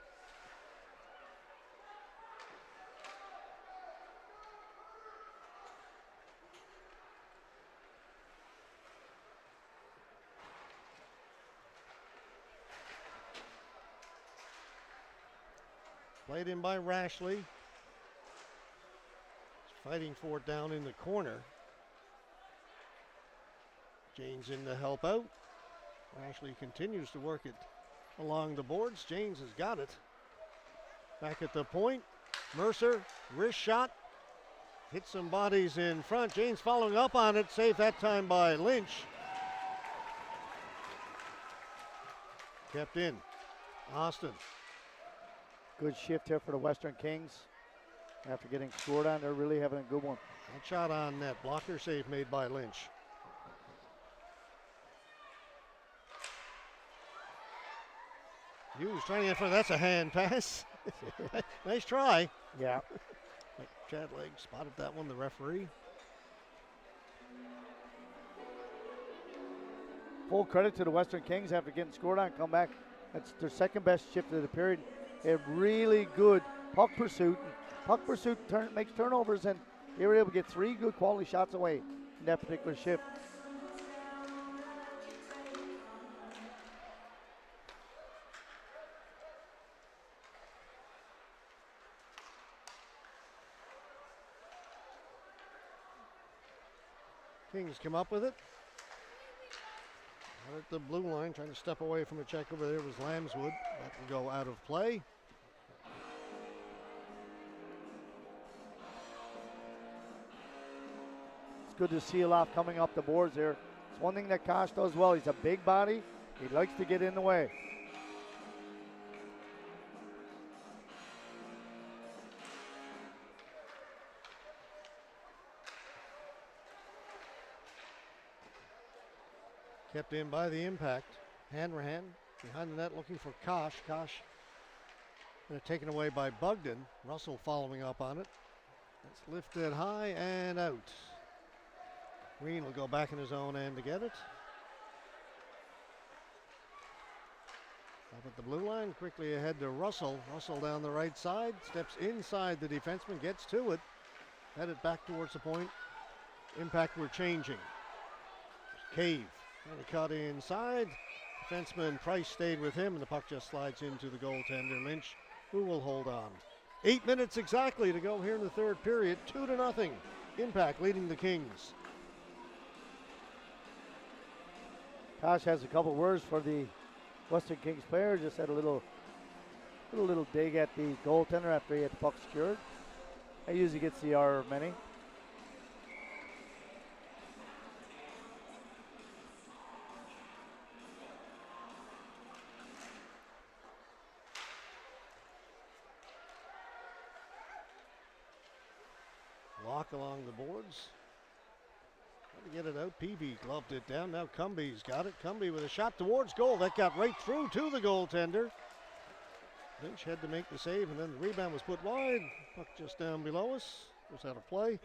Played in by Rashley. He's fighting for it down in the corner. Janes in to help out. Rashley continues to work it along the boards. Janes has got it. Back at the point. Mercer, wrist shot. Hit some bodies in front. Janes following up on it. Saved that time by Lynch. Kept in. Austin. Good shift here for the Western Kings. After getting scored on, they're really having a good one. That shot on net. Blocker save made by Lynch. Hughes trying to get in front. That's a hand pass. Nice try. Yeah. Chad Legg spotted that one, the referee. Full credit to the Western Kings after getting scored on, come back. That's their second best shift of the period. A really good puck pursuit. Puck pursuit makes turnovers, and they were able to get 3 good quality shots away in that particular shift. Kings come up with it. Out at the blue line, trying to step away from a check over there was Lambswood. That will go out of play. It's good to see a lot coming up the boards there. It's one thing that Kosh does well. He's a big body. He likes to get in the way. Kept in by the Impact. Hanrahan behind the net looking for Kosh. Kosh taken away by Bugden. Russell following up on it. It's lifted high and out. Green will go back in his own end to get it. Up at the blue line, quickly ahead to Russell. Russell down the right side, steps inside the defenseman, gets to it. Headed back towards the point. Impact were changing. Cave trying to cut inside. Defenseman Price stayed with him, and the puck just slides into the goaltender Lynch, who will hold on. 8 minutes exactly to go here in the third period. 2-0. Impact leading the Kings. Kosh has a couple words for the Western Kings player. Just had a little dig at the goaltender after he had the puck secured. He usually gets the R of many. Locke along the boards. to get it out. Peavy gloved it down. Now Cumby's got it. Cumby with a shot towards goal. That got right through to the goaltender. Lynch had to make the save, and then the rebound was put wide. Puck just down below us. Was out of play.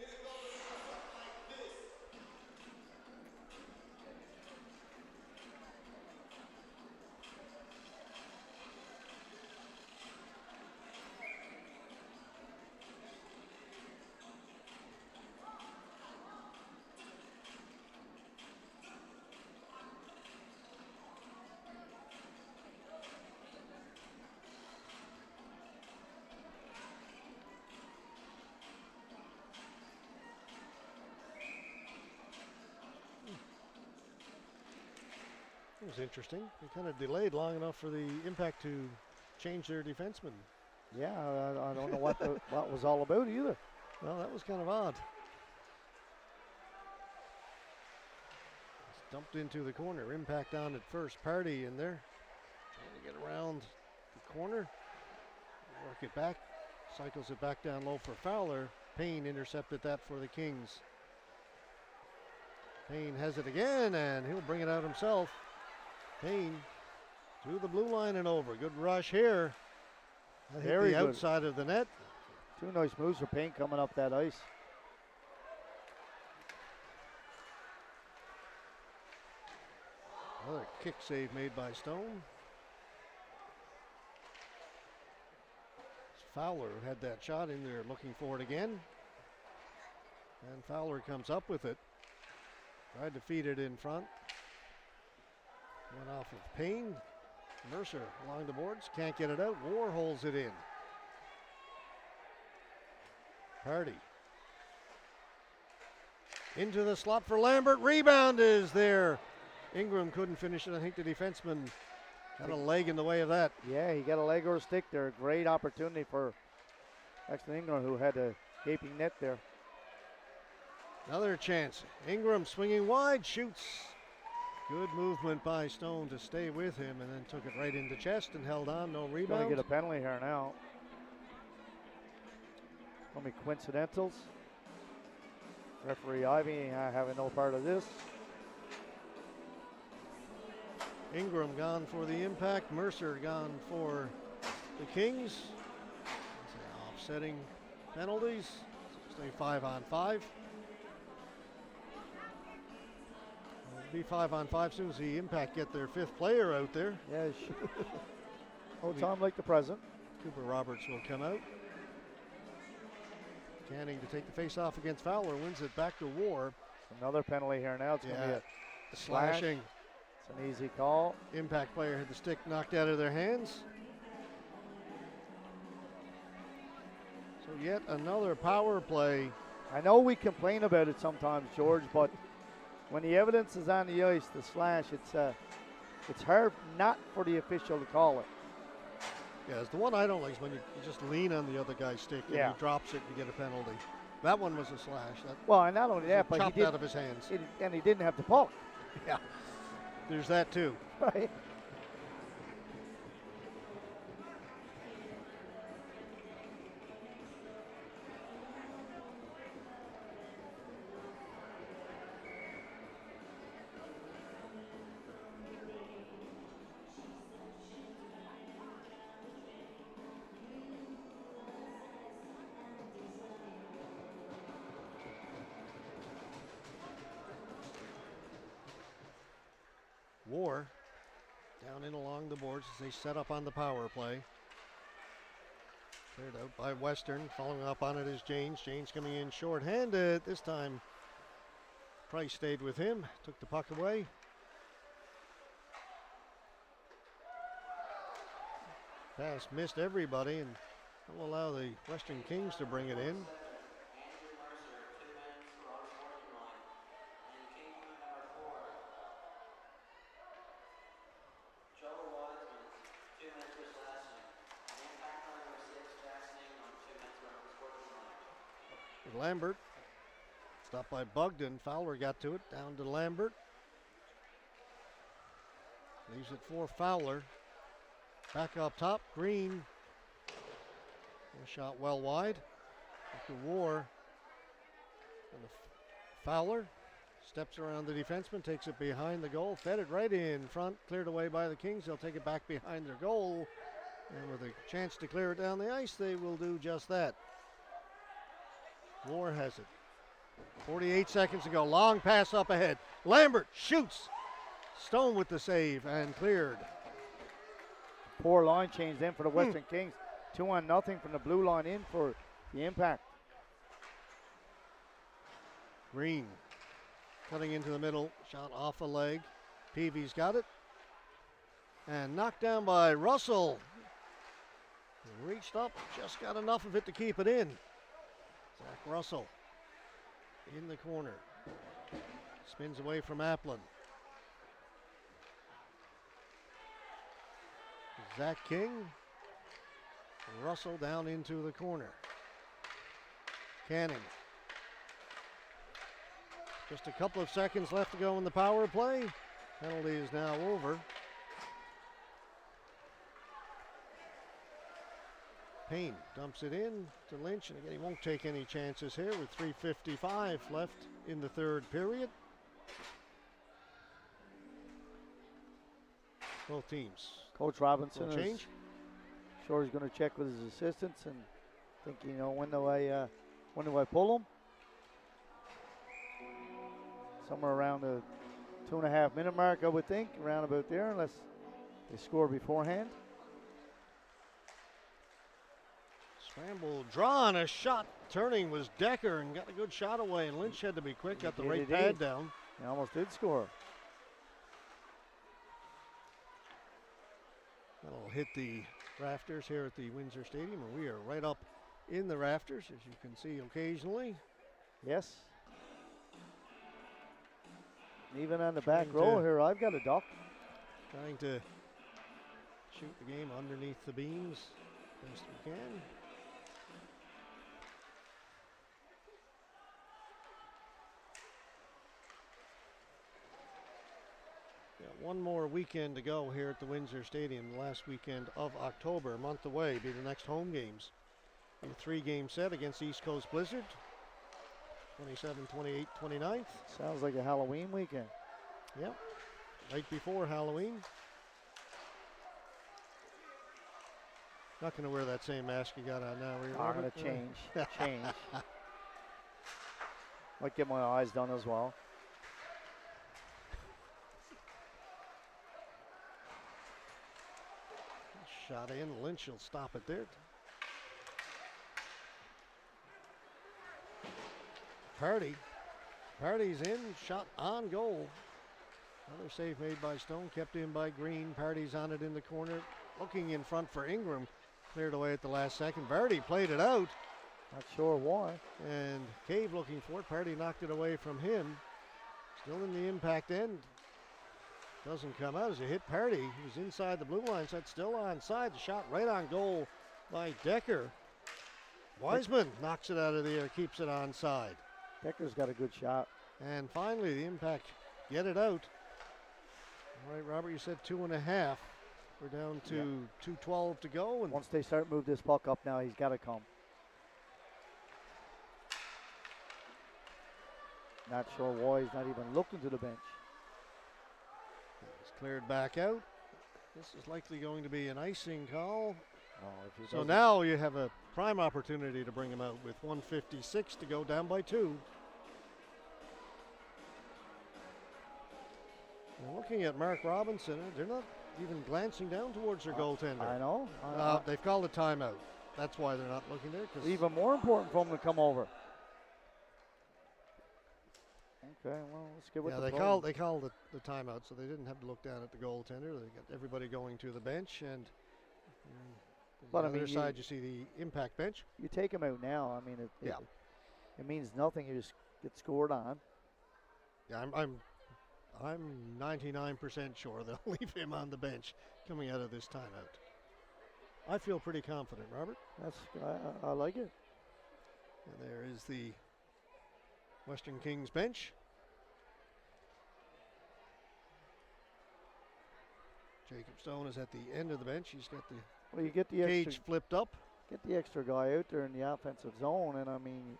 It was interesting. They kind of delayed long enough for the Impact to change their defenseman. Yeah, I don't know what what was all about either. Well, that was kind of odd. It's dumped into the corner. Impact on it first. Party in there. Trying to get around the corner. Work it back. Cycles it back down low for Fowler. Payne intercepted that for the Kings. Payne has it again, and he'll bring it out himself. Payne through the blue line and over. Good rush here. Hit Very the good. outside of the net. Two nice moves for Payne coming up that ice. Another kick save made by Stone. It's Fowler who had that shot in there, looking for it again. And Fowler comes up with it. Tried to feed it in front. Went off of Payne. Mercer along the boards, can't get it out. War holds it in. Hardy. Into the slot for Lambert. Rebound is there. Ingram couldn't finish it. I think the defenseman had a leg in the way of that. Yeah, he got a leg or a stick there. Great opportunity for Exton Ingram, who had a gaping net there. Another chance. Ingram swinging wide, shoots. Good movement by Stone to stay with him, and then took it right into chest and held on. No Going rebound. to get a penalty here now. Going to be coincidentals. Referee Ivy having no part of this. Ingram gone for the Impact. Mercer gone for the Kings. Offsetting penalties. Stay 5-on-5. It'll be 5-on-5 as soon as the Impact get their fifth player out there. Yeah, old time like the present. Cooper Roberts will come out. Canning to take the face-off against Fowler. Wins it back to War. Another penalty here now. It's going to be a slash. Slashing. It's an easy call. Impact player had the stick knocked out of their hands. So yet another power play. I know we complain about it sometimes, George, but when the evidence is on the ice, the slash, it's hard not for the official to call it. Yeah, it's the one I don't like is when you just lean on the other guy's stick and he drops it and you get a penalty. That one was a slash. That well, and not only that, but chopped he did, out of his hands. And he didn't have the puck. Yeah, there's that too. Right. War down in along the boards as they set up on the power play. Cleared out by Western. Following up on it is Janes. Janes coming in short-handed. This time Price stayed with him. Took the puck away. Pass missed everybody and will allow the Western Kings to bring it in. Lambert, stopped by Bogdan. Fowler got to it, down to Lambert. Leaves it for Fowler. Back up top, Green. A shot well wide. Back to War. And Fowler Steps around the defenseman, takes it behind the goal, fed it right in front, cleared away by the Kings. They'll take it back behind their goal, and with a chance to clear it down the ice, they will do just that. Moore has it. 48 seconds to go. Long pass up ahead. Lambert shoots. Stone with the save and cleared. Poor line change then for the Western Kings. 2-0 from the blue line in for the Impact. Green cutting into the middle. Shot off a leg. Peavy's got it. And knocked down by Russell. He reached up, just got enough of it to keep it in. Zach Russell in the corner. Spins away from Applin. Zach King. And Russell down into the corner. Canning. Just a couple of seconds left to go in the power play. Penalty is now over. Payne dumps it in to Lynch, and again, he won't take any chances here with 3:55 left in the third period. Both teams. Coach Robinson Will is change. sure he's going to check with his assistants and think, when do I pull him? Somewhere around the 2.5 minute mark, I would think, around about there, unless they score beforehand. Scramble, draw, and a shot. Turning was Decker and got a good shot away, and Lynch had to be quick, got the right pad down. He almost did score. That'll hit the rafters here at the Windsor Stadium, and we are right up in the rafters, as you can see occasionally. Yes. Even on the back Trying row to- here, I've got a duck. Trying to shoot the game underneath the beams best we can. Got one more weekend to go here at the Windsor Stadium. The last weekend of October, a month away, be the next home games. A 3-game set against East Coast Blizzard. 27, 28, 29th. Sounds like a Halloween weekend. Yep. Right before Halloween. Not going to wear that same mask you got on now. Are you, I'm Robert? going to change. Might get my eyes done as well. Shot in. Lynch will stop it there. Party's in. Shot on goal. Another save made by Stone. Kept in by Green. Party's on it in the corner. Looking in front for Ingram. Cleared away at the last second. Party played it out. Not sure why. And Cave looking for it. Party knocked it away from him. Still in the impact end. Doesn't come out as it hit Party. He was inside the blue line, so it's still onside. The shot right on goal by Decker. Wiseman knocks it out of the air, keeps it onside. Decker's got a good shot. And finally, the impact get it out. All right, Robert, you said 2.5. We're down to 2:12 to go. And Once they start move this puck up now, he's got to come. Not sure why he's not even looking to the bench. it's cleared back out. This is likely going to be an icing call. Oh, if he So doesn't- now you have a prime opportunity to bring him out with 1:56 to go, down by 2. And looking at Mark Robinson, they're not even glancing down towards their goaltender. I know. They've called a timeout. That's why they're not looking there. 'Cause Even more important for him to come over. Okay, well, let's get with yeah, the they flow. called the timeout, so they didn't have to look down at the goaltender. They got everybody going to the bench, and But, I on the mean, other side you see the impact bench. You take him out now. I mean, Yeah. it means nothing. You just get scored on. Yeah, I'm 99% sure they'll leave him on the bench coming out of this timeout. I feel pretty confident, Robert. I like it. And there is the Western Kings bench. Jacob Stone is at the end of the bench. He's got the Well, you get the cage extra, flipped up. get the extra guy out there in the offensive zone, and I mean,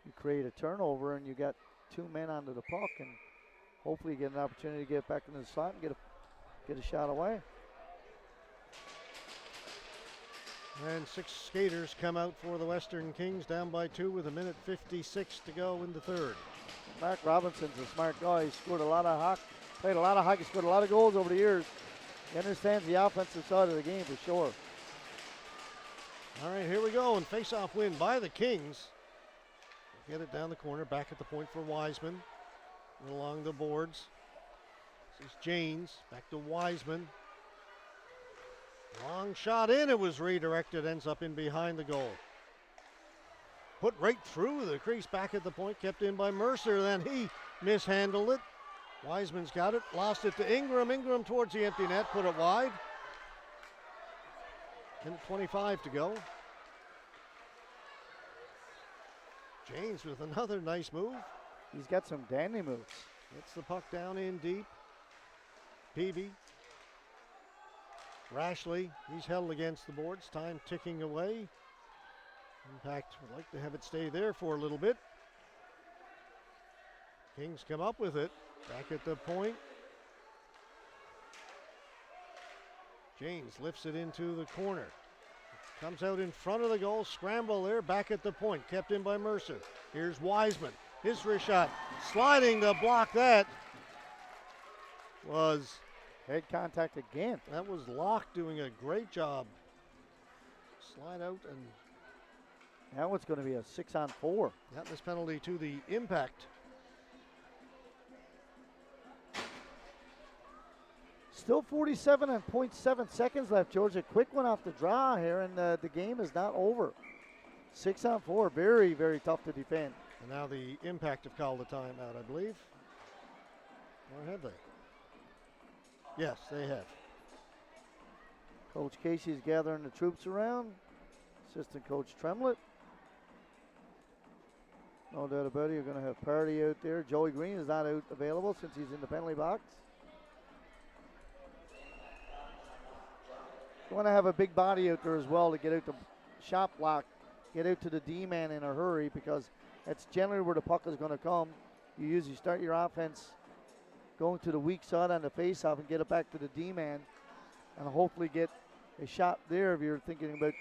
you create a turnover, and you got 2 men onto the puck and hopefully get an opportunity to get back into the slot and get a shot away. And 6 skaters come out for the Western Kings, down by 2 with 1:56 to go in the third. Mark Robinson's a smart guy. He scored a lot of hockey, played a lot of hockey, scored a lot of goals over the years. He understands the offensive side of the game for sure. All right, here we go. And face-off win by the Kings. Get it down the corner, back at the point for Wiseman. And along the boards. This is Janes, back to Wiseman. Long shot in, it was redirected, ends up in behind the goal. Put right through the crease, back at the point, kept in by Mercer, then he mishandled it. Wiseman's got it, lost it to Ingram. Ingram towards the empty net, put it wide. 1:25 to go. James with another nice move. He's got some dandy moves. Gets the puck down in deep. Peavy. Rashley, he's held against the boards. Time ticking away. Impact would like to have it stay there for a little bit. Kings come up with it. Back at the point. James lifts it into the corner. Comes out in front of the goal. Scramble there. Back at the point. Kept in by Mercer. Here's Wiseman. His wrist shot. Sliding to block that was... Head contact again. That was Locke doing a great job. Slide out and... Now it's going to be a 6-on-4. That was penalty to the Impact. Still 47.7 seconds left, George. A quick one off the draw here, and the game is not over. 6-on-4, very, very tough to defend. And now the Impact have called the timeout, I believe. Or have they? Yes, they have. Coach Casey's gathering the troops around. Assistant Coach Tremlett. No doubt about it, you're going to have Party out there. Joey Green is not out available since he's in the penalty box. You want to have a big body out there as well to get out the shot block, get out to the D-man in a hurry, because that's generally where the puck is going to come. You usually start your offense going to the weak side on the face-off and get it back to the D-man and hopefully get a shot there if you're thinking about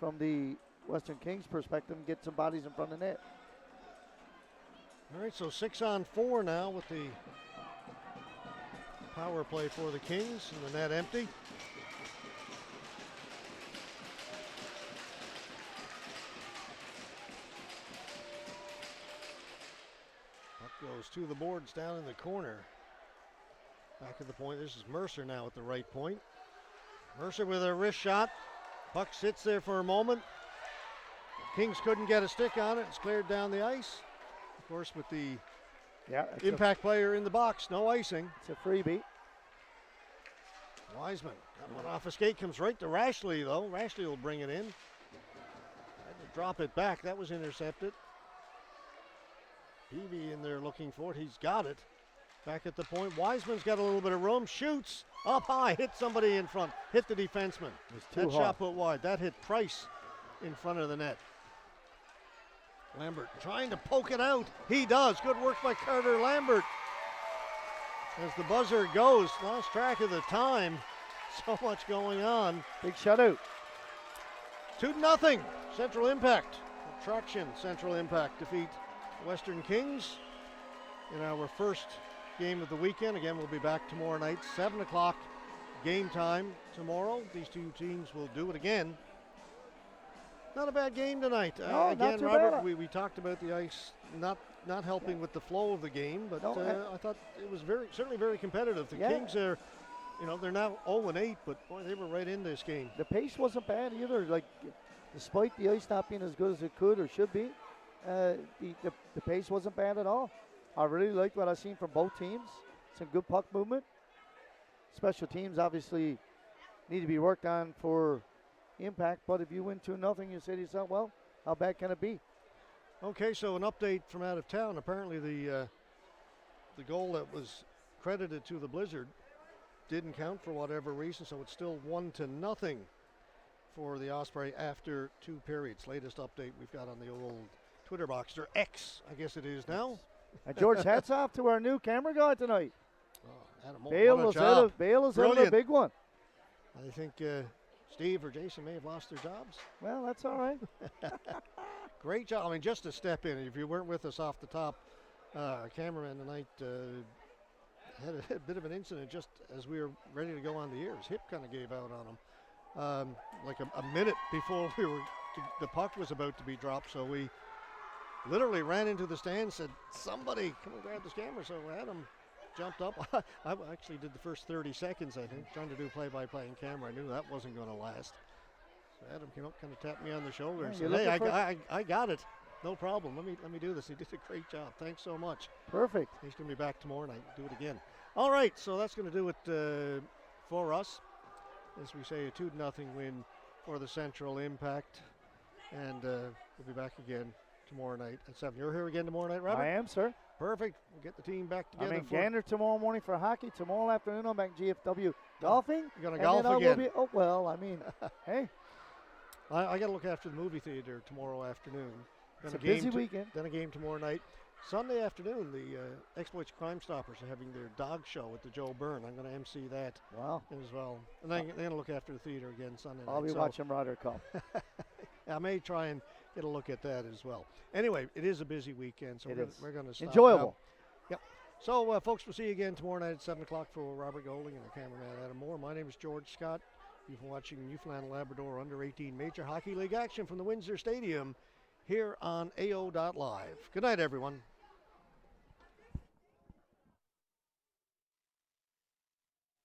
from the Western Kings perspective and get some bodies in front of the net. All right, so 6-on-4 now with the power play for the Kings and the net empty. Goes to the boards down in the corner. Back at the point. This is Mercer now at the right point. Mercer with a wrist shot. Puck sits there for a moment. Kings couldn't get a stick on it. It's cleared down the ice. Of course, with the Impact player in the box, no icing. It's a freebie. Wiseman got one off a skate. Comes right to Rashley, though. Rashley will bring it in. Had to drop it back. That was intercepted. Peavy in there looking for it. He's got it. Back at the point. Wiseman's got a little bit of room. Shoots up high. Hit somebody in front. Hit the defenseman. That shot put wide. That hit Price in front of the net. Lambert trying to poke it out. He does. Good work by Carter Lambert. As the buzzer goes, lost track of the time. So much going on. Big shutout. 2-0. Central Impact. Traction. Central Impact defeat Western Kings in our first game of the weekend. Again, we'll be back tomorrow night, 7 o'clock game time tomorrow. These two teams will do it again. Not a bad game tonight. No, again, not too Robert, bad. we talked about the ice not helping with the flow of the game, but I thought it was certainly very competitive. The Kings are, they're now 0-8, but boy, they were right in this game. The pace wasn't bad either. Like, despite the ice not being as good as it could or should be, the pace wasn't bad at all. I really liked what I've seen from both teams. Some good puck movement. Special teams obviously need to be worked on for Impact, but if you win 2-0, you say to yourself, well, how bad can it be? Okay, so an update from out of town. Apparently the goal that was credited to the Blizzard didn't count for whatever reason, so it's still 1-0 for the Osprey after 2 periods. Latest update we've got on the old Twitter box, or X, I guess it is now. And George, hats off to our new camera guy tonight. Oh, Adam Moore, Bale what a is job. Bale is out of a Brilliant. big one. I think Steve or Jason may have lost their jobs. Well, that's all right. Great job. I mean, just to step in, if you weren't with us off the top, our cameraman tonight had a bit of an incident just as we were ready to go on the air. His hip kind of gave out on him, like a minute before the puck was about to be dropped. So we literally ran into the stand, said, "Somebody come and grab this camera." So Adam jumped up. I actually did the first 30 seconds, I think, trying to do play-by-play in camera. I knew that wasn't going to last. So Adam came up, kind of tapped me on the shoulder and Yeah, said, you're "Hey, looking I got it. No problem. Let me do this." He did a great job. Thanks so much. Perfect. He's going to be back tomorrow night. Do it again. All right, so that's going to do it for us. As we say, a 2-0 win for the Central Impact. And we'll be back again tomorrow night at 7. You're here again tomorrow night, Robert? I am, sir. Perfect. We'll get the team back together. I'm in Gander tomorrow morning for hockey. Tomorrow afternoon, I'm back GFW golfing. You're going and to golf then I will again? be, oh, well, I mean, hey, I got to look after the movie theater tomorrow afternoon. it's Then a busy to- weekend. Then a game tomorrow night. Sunday afternoon, the Exploits Crime Stoppers are having their dog show at the Joe Byrne. I'm going to MC that Wow. as well. And then I'm going to look after the theater again Sunday night. I'll be So watching Ryder Cup. I may try and get a look at that as well. Anyway, it is a busy weekend, so It we're is. going to stop Enjoyable. now. Yep. So, folks, we'll see you again tomorrow night at 7 o'clock for Robert Golding and our cameraman Adam Moore. My name is George Scott. You've been watching Newfoundland Labrador Under 18 Major Hockey League action from the Windsor Stadium here on AO.live. Good night, everyone.